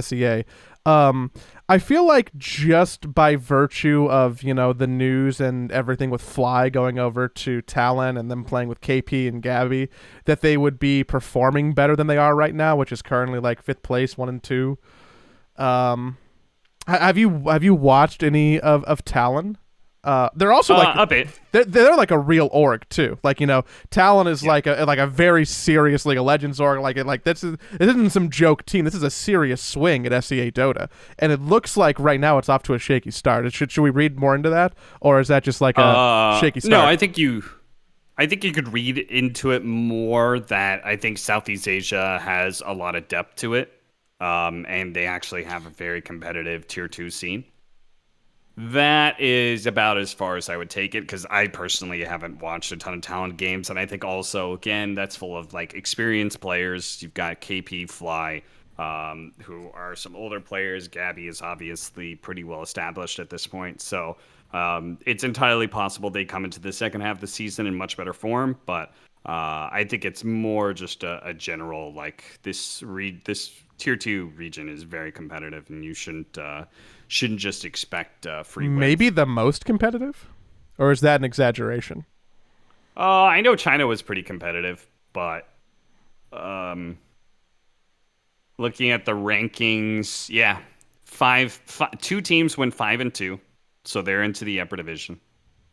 S1: SEA, I feel like just by virtue of the news and everything with Fly going over to Talon and them playing with KP and Gabby, that they would be performing better than they are right now, which is currently like 5th place, 1 and 2. Have you watched any of Talon? They're also like
S2: A bit.
S1: they're like a real org too. Like Talon is like a very serious League of Legends org. This isn't some joke team. This is a serious swing at SEA Dota, and it looks like right now it's off to a shaky start. Should we read more into that, or is that just like a shaky start?
S2: No, I think you could read into it more that I think Southeast Asia has a lot of depth to it, and they actually have a very competitive tier 2 scene. That is about as far as I would take it, because I personally haven't watched a ton of Talent games, and I think also, again, that's full of like experienced players. You've got KP, Fly, who are some older players. Gabby is obviously pretty well established at this point, so it's entirely possible they come into the second half of the season in much better form, but I think it's more just a general, like, this tier 2 region is very competitive, and you shouldn't just expect free wins.
S1: Maybe the most competitive, or is that an exaggeration?
S2: I know China was pretty competitive, but looking at the rankings, yeah, two teams went 5-2. So they're into the upper division.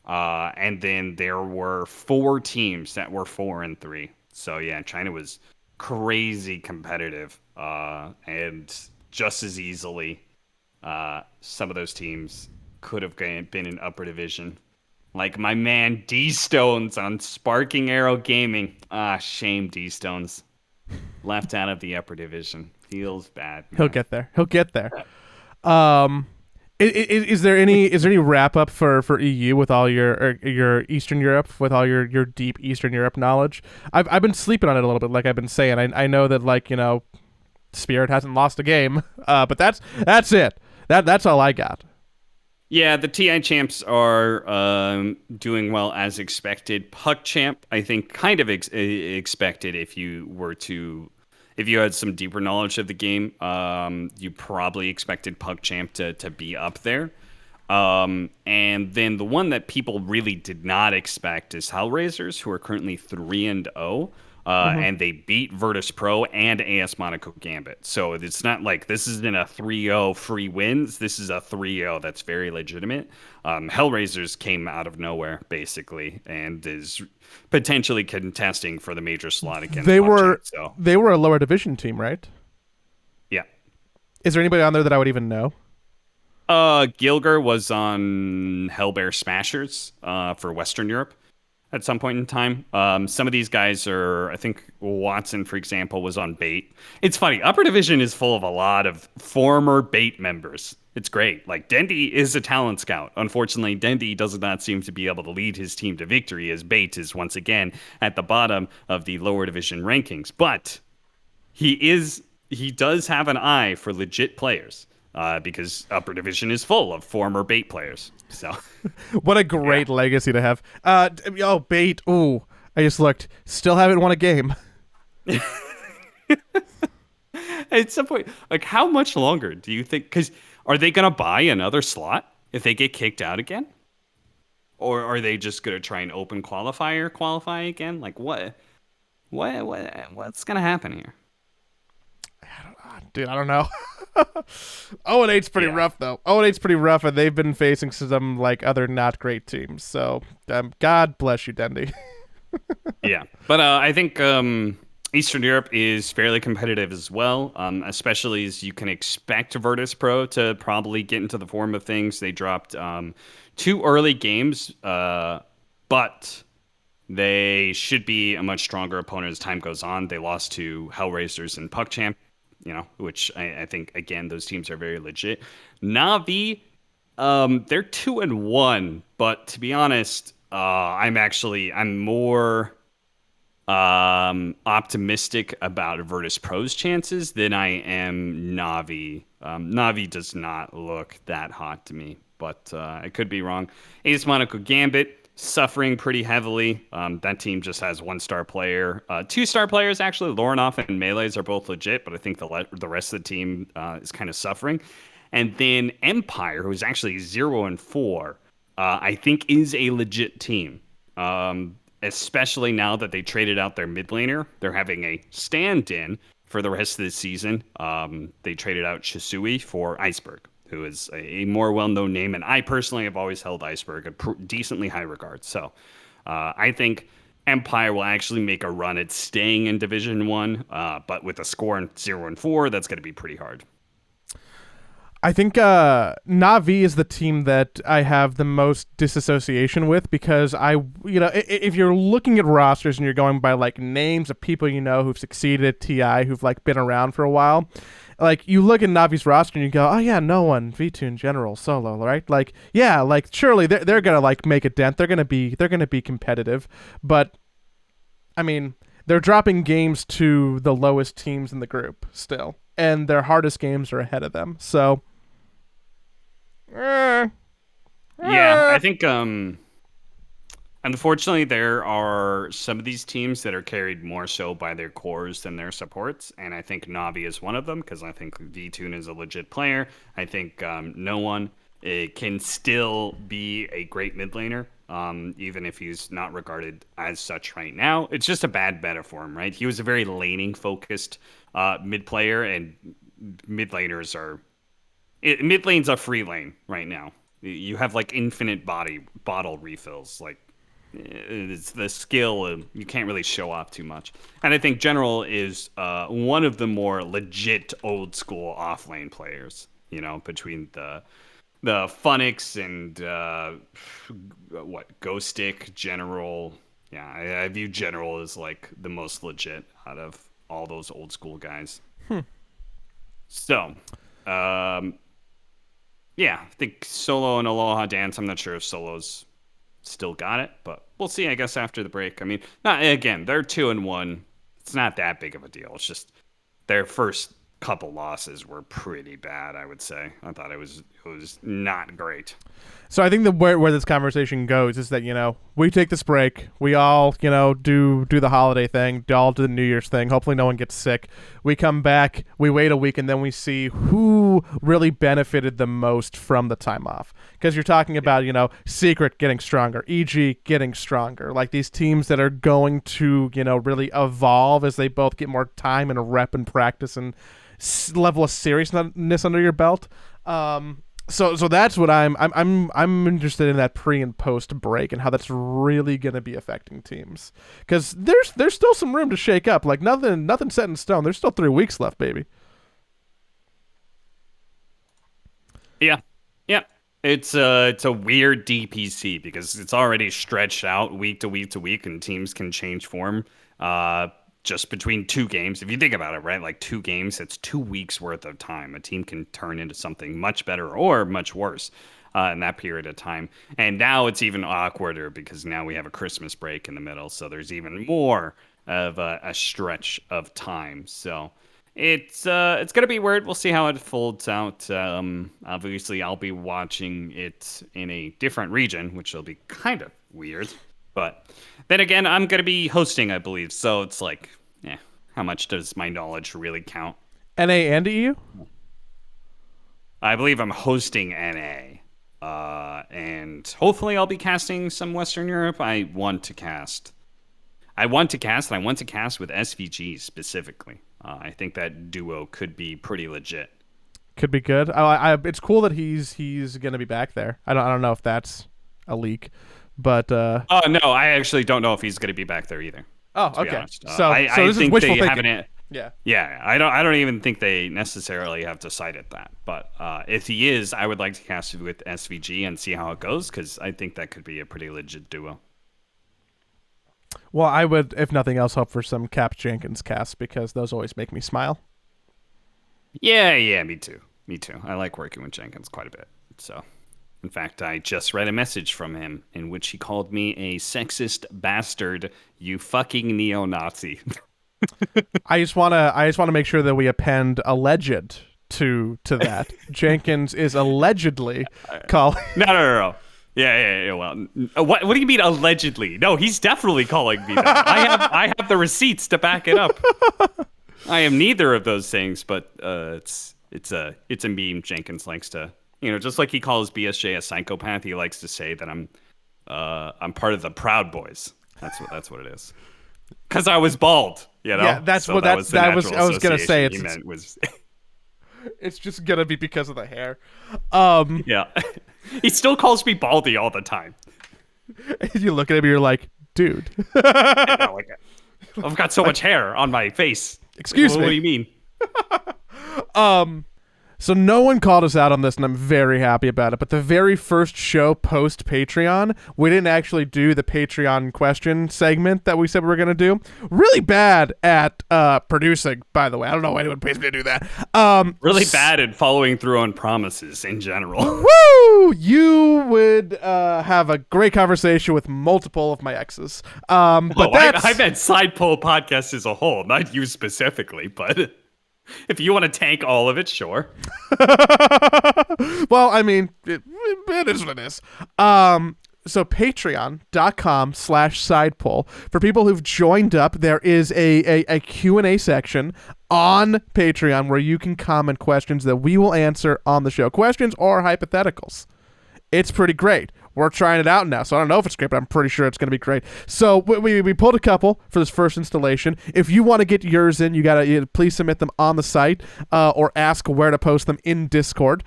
S2: And then there were 4 teams that were 4-3. So yeah, China was crazy competitive. And just as easily, some of those teams could have been in upper division. Like my man D-Stones on Sparking Arrow Gaming. Shame D-Stones. Left out of the upper division. Feels bad, man.
S1: He'll get there. Is there any wrap up for EU with all your Eastern Europe, with all your deep Eastern Europe knowledge? I've been sleeping on it a little bit, like I've been saying. I know that Spirit hasn't lost a game, but that's it. That's all I got.
S2: Yeah, the TI champs are doing well as expected. Puck champ, I think, kind of expected if you had some deeper knowledge of the game. You probably expected Puck champ to be up there. And then the one that people really did not expect is Hellraisers, who are currently 3-0. And they beat Virtus Pro and AS Monaco Gambit. So it's not like this isn't a 3-0 free wins. This is a 3-0 that's very legitimate. Hellraisers came out of nowhere, basically, and is potentially contesting for the major slot against
S1: They
S2: They
S1: were a lower division team, right?
S2: Yeah.
S1: Is there anybody on there that I would even know?
S2: Gilger was on Hellbear Smashers for Western Europe at some point in time. Some of these guys I think Watson, for example, was on Bait. It's funny, Upper Division is full of a lot of former Bait members. It's great. Like, Dendy is a talent scout. Unfortunately, Dendy does not seem to be able to lead his team to victory, as Bait is once again at the bottom of the lower division rankings. But he does have an eye for legit players. Because Upper Division is full of former Bait players. So,
S1: what a great legacy to have. Bait. Ooh, I just looked. Still haven't won a game.
S2: At some point, like, how much longer do you think? Because are they going to buy another slot if they get kicked out again? Or are they just going to try and open qualify again? Like, what's going to happen here?
S1: Dude, I don't know. 0-8's pretty rough, though. 0-8's pretty rough, and they've been facing some other not great teams. So, God bless you, Dendy.
S2: Yeah, but I think Eastern Europe is fairly competitive as well, especially as you can expect Virtus Pro to probably get into the form of things. They dropped 2 early games, but they should be a much stronger opponent as time goes on. They lost to Hellraisers and PuckChamp, which I think, again, those teams are very legit. Na'Vi, they're 2-1, but to be honest, I'm more optimistic about Virtus Pro's chances than I am Na'Vi. Na'Vi does not look that hot to me, but I could be wrong. AS Monaco Gambit, suffering pretty heavily. That team just has 1-star player. 2-star players, actually. Lornoff and Melees are both legit, but I think the rest of the team is kind of suffering. And then Empire, who's actually 0-4, I think is a legit team. Especially now that they traded out their mid laner. They're having a stand-in for the rest of the season. They traded out Shisui for Iceberg, who is a more well-known name, and I personally have always held Iceberg a decently high regard. So I think Empire will actually make a run at staying in Division One, but with a score in 0-4, that's going to be pretty hard.
S1: I think Na'Vi is the team that I have the most disassociation with because if you're looking at rosters and you're going by like names of people you know who've succeeded at TI, who've like been around for a while, like you look at Na'Vi's roster and you go, oh yeah, no one, V2 in general, solo, right? Like yeah, like surely they're gonna like make a dent. They're gonna be competitive, but I mean they're dropping games to the lowest teams in the group still, and their hardest games are ahead of them. So.
S2: Yeah, I think unfortunately there are some of these teams that are carried more so by their cores than their supports, and I think Navi is one of them because I think V-Tune is a legit player. I think no one can still be a great mid laner, even if he's not regarded as such right now. It's just a bad meta for him, right? He was a very laning focused mid player, and mid laners are mid lane's a free lane right now. You have like infinite bottle refills. Like it's the skill you can't really show off too much. And I think General is one of the more legit old school off lane players. You know, between the Funix and Ghostic, General. Yeah, I view General as like the most legit out of all those old school guys. So. Yeah, I think Solo and Aloha Dance. I'm not sure if Solo's still got it, but we'll see, I guess, after the break. I mean, again, they're 2-1. It's not that big of a deal. It's just their first couple losses were pretty bad, I would say. I thought it was not great.
S1: So I think where this conversation goes is that, we take this break. We all, do the holiday thing, all do the New Year's thing. Hopefully no one gets sick. We come back, we wait a week, and then we see who really benefited the most from the time off. Because you're talking about, Secret getting stronger, EG getting stronger. Like these teams that are going to, really evolve as they both get more time and a rep and practice and level of seriousness under your belt. So that's what I'm interested in, that pre and post break and how that's really going to be affecting teams, because there's still some room to shake up. Like nothing set in stone. There's still 3 weeks left, baby.
S2: Yeah. It's a weird DPC because it's already stretched out week to week to week, and teams can change form. Just between 2 games. If you think about it, right? Like 2 games, it's 2 weeks worth of time. A team can turn into something much better or much worse in that period of time. And now it's even awkwarder because now we have a Christmas break in the middle. So there's even more of a stretch of time. So it's going to be weird. We'll see how it folds out. Obviously, I'll be watching it in a different region, which will be kind of weird. But then again, I'm going to be hosting, I believe. So it's like, how much does my knowledge really count?
S1: NA and EU?
S2: I believe I'm hosting NA. And hopefully I'll be casting some Western Europe. I want to cast with SVG specifically. I think that duo could be pretty legit.
S1: Could be good. It's cool that he's going to be back there. I don't know if that's a leak. But
S2: no, I actually don't know if he's going to be back there either.
S1: Oh, okay. So
S2: I
S1: this
S2: think
S1: is wishful
S2: they
S1: thinking.
S2: haven't. Yeah. I don't even think they necessarily have decided that. But if he is, I would like to cast with SVG and see how it goes, because I think that could be a pretty legit duo.
S1: Well, I would, if nothing else, hope for some Cap Jenkins casts, because those always make me smile.
S2: Yeah, me too. I like working with Jenkins quite a bit. So. In fact, I just read a message from him in which he called me a sexist bastard, you fucking neo-Nazi.
S1: I just want to make sure that we append alleged to that. Jenkins is allegedly calling.
S2: No. Yeah. Well, what do you mean allegedly? No, he's definitely calling me that. I have the receipts to back it up. I am neither of those things, but it's a meme Jenkins likes to. Just like he calls BSJ a psychopath, he likes to say that I'm part of the Proud Boys. That's what it is. Because I was bald,
S1: Yeah, that's what I was gonna say.
S2: He meant was
S1: It's just gonna be because of the hair. Um,
S2: Yeah. He still calls me Baldy all the time.
S1: and you look at him, and you're like, dude.
S2: I know, like, I've got so much hair on my face.
S1: Excuse
S2: What
S1: me.
S2: do you mean?
S1: So no one called us out on this, and I'm very happy about it. But the very first show post Patreon, we didn't actually do the Patreon question segment that we said we were going to do. Really bad at producing, by the way. I don't know why anyone pays me to do that.
S2: Really bad at following through on promises in general.
S1: Woo! You would have a great conversation with multiple of my exes. But
S2: I meant Side Pole Podcast as a whole, not you specifically, but if you want to tank all of it, sure.
S1: Well, I mean, it is what it is. So patreon.com/sidepull. For people who've joined up, there is a Q&A section on Patreon where you can comment questions that we will answer on the show. Questions or hypotheticals. It's pretty great. We're trying it out now, so I don't know if it's great, but I'm pretty sure it's going to be great. So we pulled a couple for this first installation. If you want to get yours in, you please submit them on the site or ask where to post them in Discord.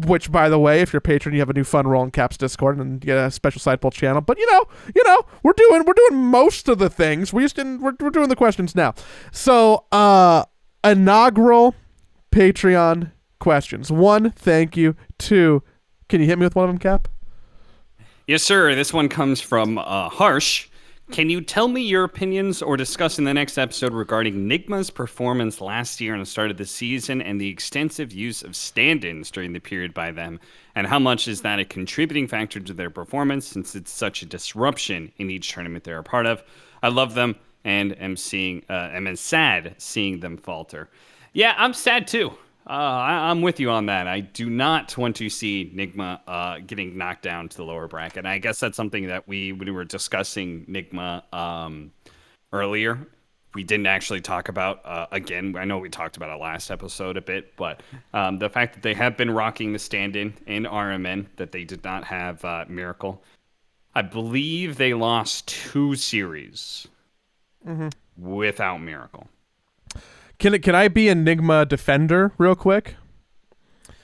S1: Which, by the way, if you're a patron, you have a new fun Rolling Caps Discord and you get a special side poll channel. But you know, we're doing most of the things. We're doing the questions now. So inaugural Patreon questions. 1, thank you. 2. Can you hit me with one of them, Cap?
S2: Yes, sir. This one comes from Harsh. Can you tell me your opinions or discuss in the next episode regarding Nigma's performance last year and the start of the season and the extensive use of stand-ins during the period by them? And how much is that a contributing factor to their performance since it's such a disruption in each tournament they're a part of? I love them and am sad seeing them falter. Yeah, I'm sad too. I'm with you on that. I do not want to see Nigma getting knocked down to the lower bracket. And I guess that's something that when we were discussing Nigma earlier, we didn't actually talk about. Again, I know we talked about it last episode a bit, but the fact that they have been rocking the stand-in in RMN, that they did not have Miracle. I believe they lost 2 series without Miracle.
S1: Can I be Enigma defender real quick?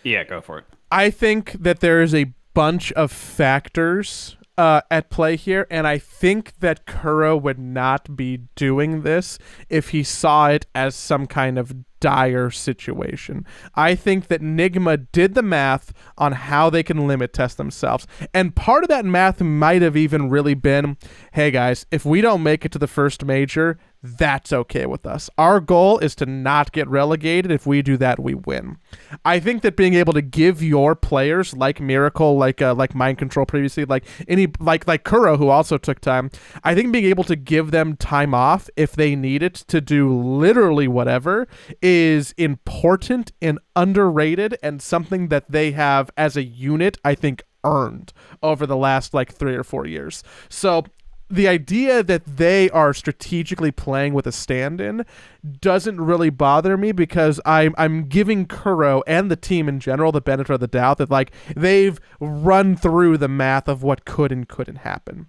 S2: Yeah, go for it.
S1: I think that there is a bunch of factors at play here, and I think that Kuro would not be doing this if he saw it as some kind of dire situation. I think that Nigma did the math on how they can limit test themselves. And part of that math might have even really been, hey guys, if we don't make it to the first major, that's okay with us. Our goal is to not get relegated. If we do that, we win. I think that being able to give your players like Miracle, like Mind Control previously, like Kuro, who also took time, I think being able to give them time off if they need it to do literally whatever is important and underrated and something that they have as a unit, I think, earned over the last 3 or 4 years. So the idea that they are strategically playing with a stand-in doesn't really bother me because I'm giving Kuro and the team in general the benefit of the doubt that they've run through the math of what could and couldn't happen.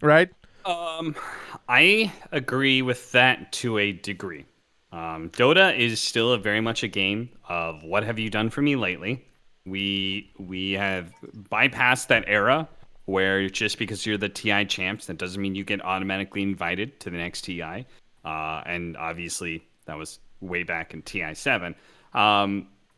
S1: Right?
S2: I agree with that to a degree. Dota is still very much a game of what have you done for me lately. We have bypassed that era where just because you're the TI champs, that doesn't mean you get automatically invited to the next TI. And obviously, that was way back in TI 7.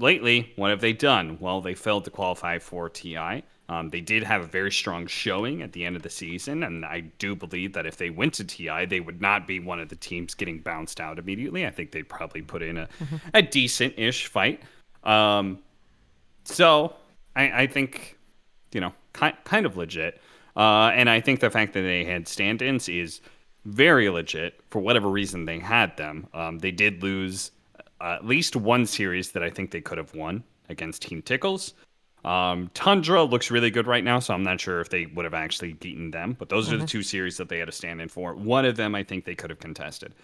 S2: Lately, what have they done? Well, they failed to qualify for TI. They did have a very strong showing at the end of the season, and I do believe that if they went to TI, they would not be one of the teams getting bounced out immediately. I think they'd probably put in a decent-ish fight. So I think, kind of legit. And I think the fact that they had stand-ins is very legit for whatever reason they had them. They did lose at least one series that I think they could have won against Team Tickles. Tundra looks really good right now, so I'm not sure if they would have actually beaten them. But those are the 2 series that they had to stand in for. One of them I think they could have contested.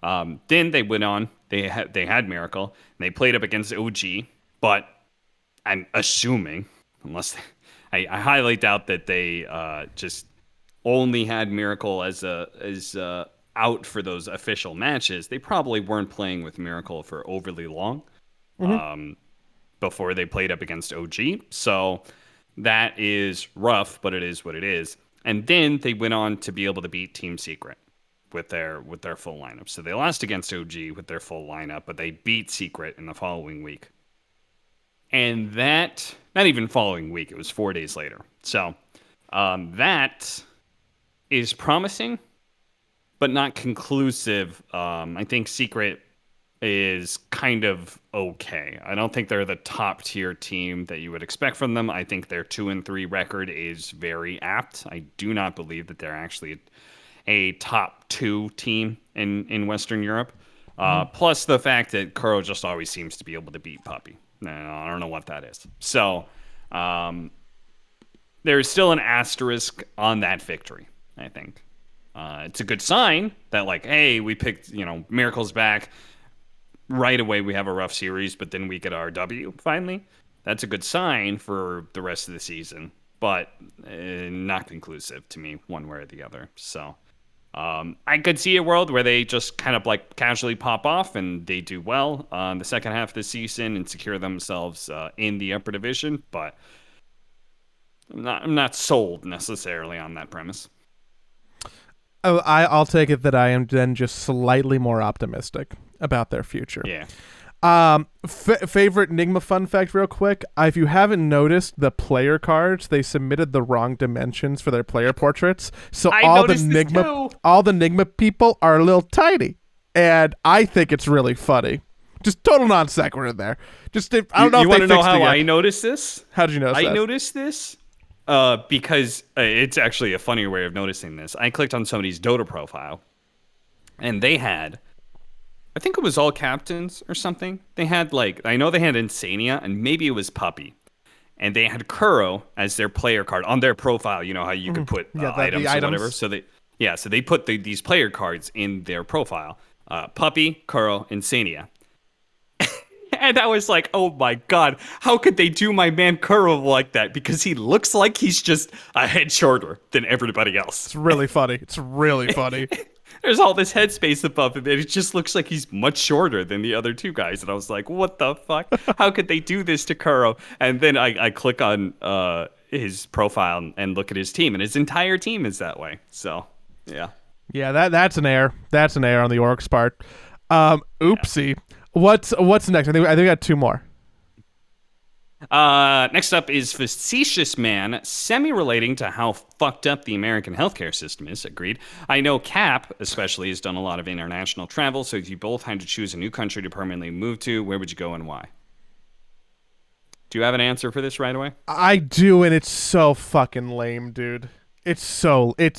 S2: Then they went on. They had Miracle. And they played up against OG. But I'm assuming, unless I highly doubt that they just only had Miracle as out for those official matches, they probably weren't playing with Miracle for overly long before they played up against OG. So that is rough, but it is what it is. And then they went on to be able to beat Team Secret with their full lineup. So they lost against OG with their full lineup, but they beat Secret in the following week. And that, not even following week, it was 4 days later. So that is promising, but not conclusive. I think Secret is kind of okay. I don't think they're the top tier team that you would expect from them. I think their 2-3 record is very apt. I do not believe that they're actually a top 2 team in Western Europe. Plus the fact that Kuro just always seems to be able to beat Puppy. I don't know what that is. So there's still an asterisk on that victory, I think. It's a good sign that, like, hey, we picked, Miracle's back. Right away, we have a rough series, but then we get our W finally. That's a good sign for the rest of the season, but not conclusive to me one way or the other. So I could see a world where they just kind of like casually pop off and they do well on the second half of the season and secure themselves in the upper division, but I'm not sold necessarily on that premise.
S1: Oh, I'll take it that I am then just slightly more optimistic about their future.
S2: Yeah.
S1: Favorite Enigma fun fact real quick. If you haven't noticed, the player cards, they submitted the wrong dimensions for their player portraits. So all the Enigma people are a little tiny. And I think it's really funny. Just total non sequitur there. I don't know if they fixed it yet.
S2: You want to know how I noticed this?
S1: How did you notice that?
S2: I noticed this because it's actually a funnier way of noticing this. I clicked on somebody's Dota profile, and they had, I think it was all captains or something. They had I know they had Insania, and maybe it was Puppy. And they had Kuro as their player card on their profile. You know how you could put items or whatever. So they put these player cards in their profile. Puppy, Kuro, Insania. And I was like, oh my God, how could they do my man Kuro like that? Because he looks like he's just a head shorter than everybody else.
S1: It's really funny.
S2: There's all this headspace above him, and it just looks like he's much shorter than the other two guys. And I was like, what the fuck? How could they do this to Kuro? And then I click on his profile and look at his team, and his entire team is that way. So, yeah.
S1: Yeah, that's an error. That's an error on the Orcs part. Oopsie. Yeah. What's next? I think we got 2 more.
S2: Next up is Facetious Man, semi-relating to how fucked up the American healthcare system is. Agreed. I know Cap, especially, has done a lot of international travel, so if you both had to choose a new country to permanently move to, where would you go and why? Do you have an answer for this right away?
S1: I do, and it's so fucking lame, dude.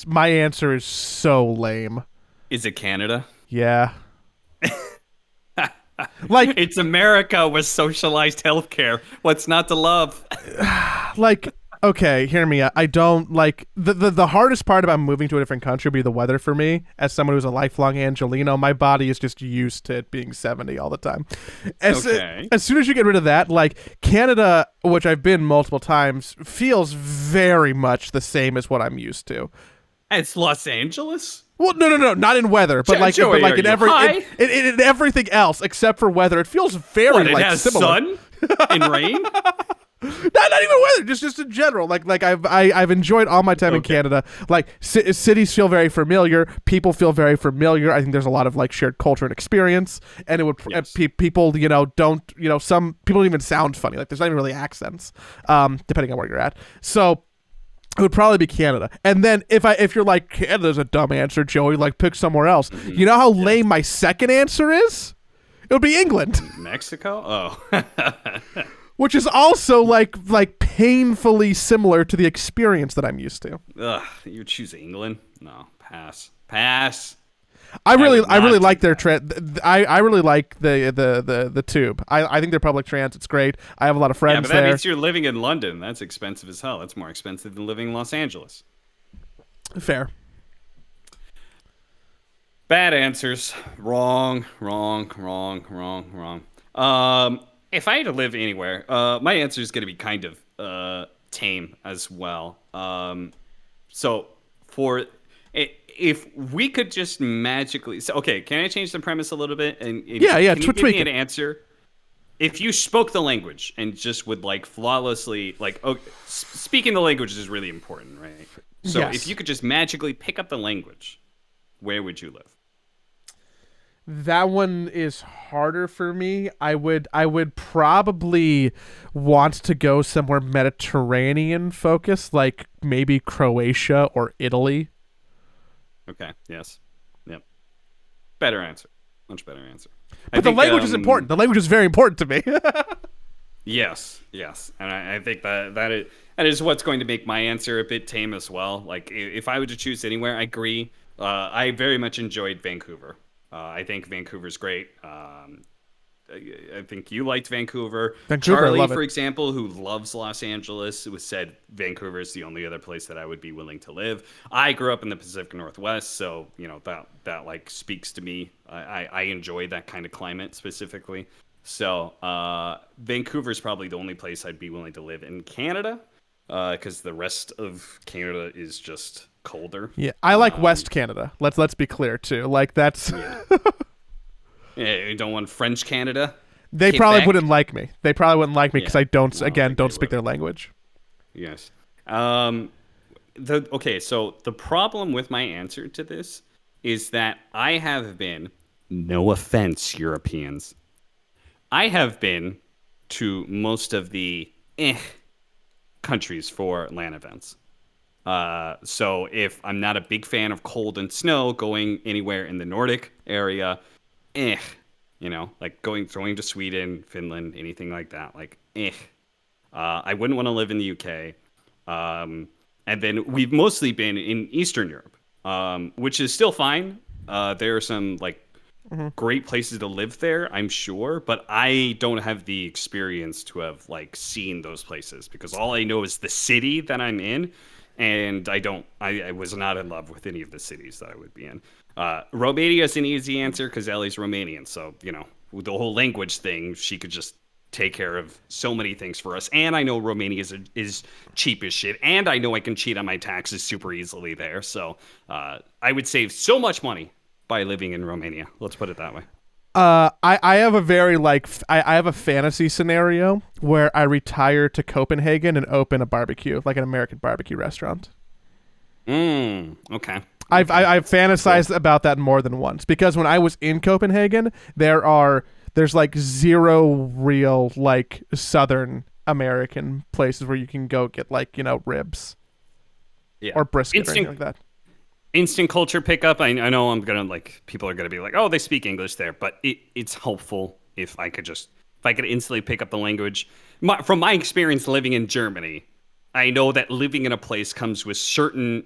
S1: My answer is so lame.
S2: Is it Canada?
S1: Yeah.
S2: It's America with socialized healthcare. What's not to love?
S1: Okay, hear me out. I don't the hardest part about moving to a different country would be the weather for me. As someone who's a lifelong Angelino, my body is just used to it being 70 all the time. As soon as you get rid of that, Canada, which I've been multiple times, feels very much the same as what I'm used to.
S2: It's Los Angeles?
S1: Well, no, not in weather, but in everything else except for weather. It feels very
S2: it has
S1: similar.
S2: Sun and rain.
S1: Not even weather, just in general. I've enjoyed all my time in Canada. Cities feel very familiar. People feel very familiar. I think there's a lot of shared culture and experience. And it would people don't some people don't even sound funny. There's not even really accents, depending on where you're at. So. It would probably be Canada. And then if you're like, Canada's a dumb answer, Joey, pick somewhere else. Mm-hmm. You know how lame my second answer is? It would be England.
S2: Mexico? Oh.
S1: Which is also painfully similar to the experience that I'm used to.
S2: Ugh, you would choose England? No, pass.
S1: I really like their I really like the tube. I think their public transit's great. I have a lot of friends there.
S2: Yeah, but that means you're living in London. That's expensive as hell. That's more expensive than living in Los Angeles.
S1: Fair.
S2: Bad answers. Wrong. If I had to live anywhere, my answer is going to be kind of tame as well. So for If we could just magically, so, okay, can I change the premise a little bit? And
S1: Yeah, yeah,
S2: can you give
S1: tweak
S2: me an
S1: it.
S2: answer? If you spoke the language and just would like flawlessly, like, okay, speaking the language is really important, right? So if
S1: Yes.
S2: you could just magically pick up the language, where would you live?
S1: That one is harder for me. I would probably want to go somewhere Mediterranean focused, like maybe Croatia or Italy.
S2: Okay. Yes. Yep. Better answer. Much better answer. I
S1: But the
S2: think
S1: language is important. The language is very important to me.
S2: yes, yes, and I think that is what's going to make my answer a bit tame as well. Like if I were to choose anywhere, I agree. I very much enjoyed Vancouver. I think Vancouver's great. I think you liked Vancouver.
S1: Vancouver, I
S2: Charlie,
S1: love it.
S2: for example, who loves Los Angeles, was said Vancouver is the only other place that I would be willing to live. I grew up in the Pacific Northwest, so that like speaks to me. I enjoy that kind of climate specifically. So Vancouver's probably the only place I'd be willing to live in Canada, because the rest of Canada is just colder.
S1: Yeah, I like West Canada. Let's be clear too. Like that's
S2: Yeah. Yeah, you don't want French Canada.
S1: they probably
S2: Quebec?
S1: wouldn't like me. They probably wouldn't like me because
S2: Yeah,
S1: I don't
S2: I don't
S1: again
S2: think
S1: don't
S2: they
S1: speak
S2: would.
S1: their language.
S2: Yes. Okay, so the problem with my answer to this is that I have been, no offense, Europeans, I have been to most of the countries for LAN events. So if I'm not a big fan of cold and snow, going anywhere in the Nordic area, eh, like going to Sweden, Finland, anything like that, like eh. I wouldn't want to live in the UK. And then we've mostly been in Eastern Europe, which is still fine. There are some like great places to live there, I'm sure, but I don't have the experience to have like seen those places because all I know is the city that I'm in, and I was not in love with any of the cities that I would be in. Romania is an easy answer because Ellie's Romanian, so with the whole language thing, she could just take care of so many things for us. And I know Romania is cheap as shit, and I know I can cheat on my taxes super easily there. So I would save so much money by living in Romania. Let's put it that way.
S1: I have a very I have a fantasy scenario where I retire to Copenhagen and open a barbecue, like an American barbecue restaurant.
S2: Okay.
S1: I've fantasized about that more than once because when I was in Copenhagen, there's like zero real like Southern American places where you can go get like ribs
S2: Yeah.
S1: or brisket or anything
S2: Instant
S1: like that.
S2: instant culture pickup. I know I'm gonna like people are gonna be like, oh, they speak English there, but it's helpful if I could instantly pick up the language. From my experience living in Germany, I know that living in a place comes with certain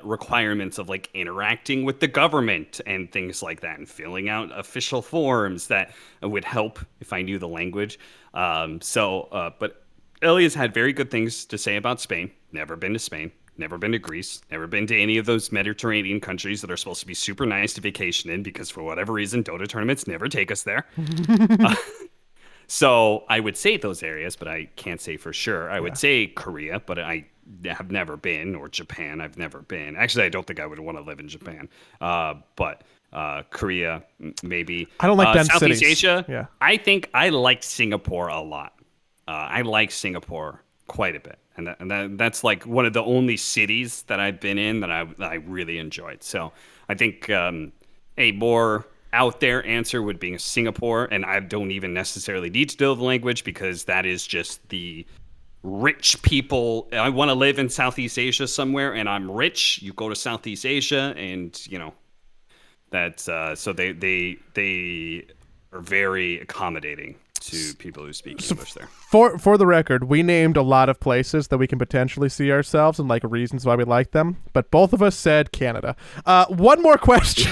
S2: requirements of like interacting with the government and things like that, and filling out official forms that would help if I knew the language. But Elias had very good things to say about Spain. Never been to Spain. Never been to Greece. Never been to any of those Mediterranean countries that are supposed to be super nice to vacation in because for whatever reason, Dota tournaments never take us there. So I would say those areas, but I can't say for sure. I would say Korea, but I have never been, or Japan. I've never been. Actually, I don't think I would want to live in Japan. But Korea, maybe.
S1: I don't like dense
S2: Southeast
S1: cities.
S2: Asia.
S1: Yeah.
S2: I think I like Singapore a lot. I like Singapore quite a bit, and that's like one of the only cities that I've been in that I really enjoyed. So I think a more out there answer would be Singapore, and I don't even necessarily need to know the language because that is just the rich people. I want to live in Southeast Asia somewhere, and I'm rich. You go to Southeast Asia, and that's so they are very accommodating to people who speak English there.
S1: For the record, we named a lot of places that we can potentially see ourselves and like reasons why we like them, but both of us said Canada. One more question.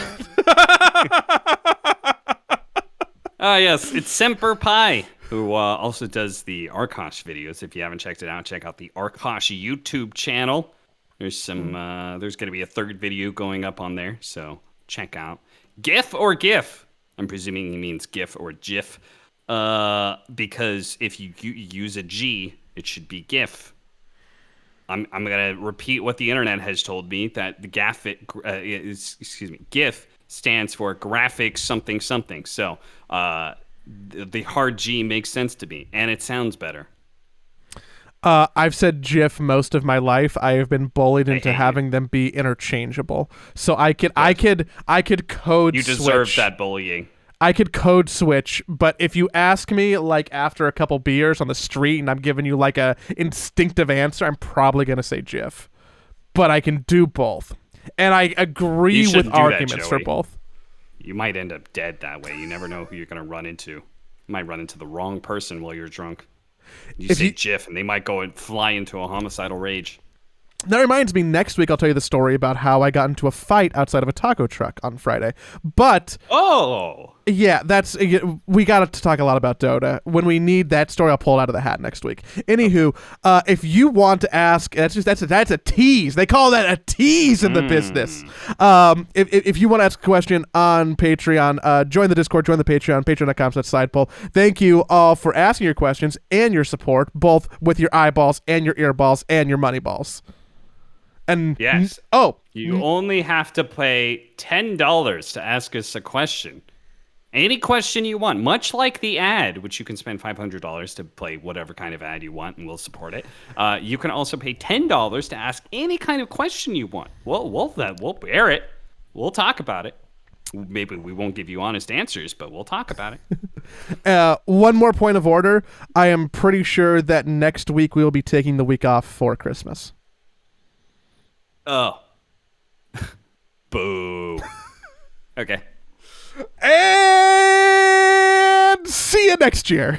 S2: Yes, it's Semper Pi, who also does the Arkhash videos. If you haven't checked it out, check out the Arkhash YouTube channel. There's there's going to be a third video going up on there, so check out. GIF or GIF? I'm presuming he means GIF or GIF, because if you use a G, it should be GIF. I'm gonna repeat what the internet has told me, that the GIF stands for graphic something something. So the hard G makes sense to me, and it sounds better.
S1: I've said GIF most of my life. I have been bullied into
S2: hate
S1: having them be interchangeable. So I could code
S2: You
S1: switch.
S2: deserve that bullying.
S1: I could code switch, but if you ask me like after a couple beers on the street and I'm giving you like a instinctive answer, I'm probably gonna say GIF. But I can do both, and I agree
S2: You
S1: with
S2: shouldn't do that,
S1: arguments for
S2: Joey.
S1: both.
S2: You might end up dead that way. You never know who you're gonna run into. You might run into the wrong person while you're drunk. You
S1: If
S2: say
S1: you-
S2: GIF, and they might go and fly into a homicidal rage.
S1: That reminds me, next week I'll tell you the story about how I got into a fight outside of a taco truck on Friday. But
S2: Oh,
S1: yeah, we got to talk a lot about Dota. When we need that story, I'll pull it out of the hat next week. Anywho, if you want to ask, that's a tease. They call that a tease in the business. If you want to ask a question on Patreon, join the Discord, join the Patreon, patreon.com/sidepull. Thank you all for asking your questions and your support, both with your eyeballs and your earballs and your money balls. And
S2: yes.
S1: oh,
S2: You only have to pay $10 to ask us a question. Any question you want, much like the ad, which you can spend $500 to play whatever kind of ad you want, and we'll support it. You can also pay $10 to ask any kind of question you want. We'll air it. We'll talk about it. Maybe we won't give you honest answers, but we'll talk about it.
S1: One more point of order. I am pretty sure that next week we will be taking the week off for Christmas.
S2: Oh. Boo. Okay.
S1: And see you next year.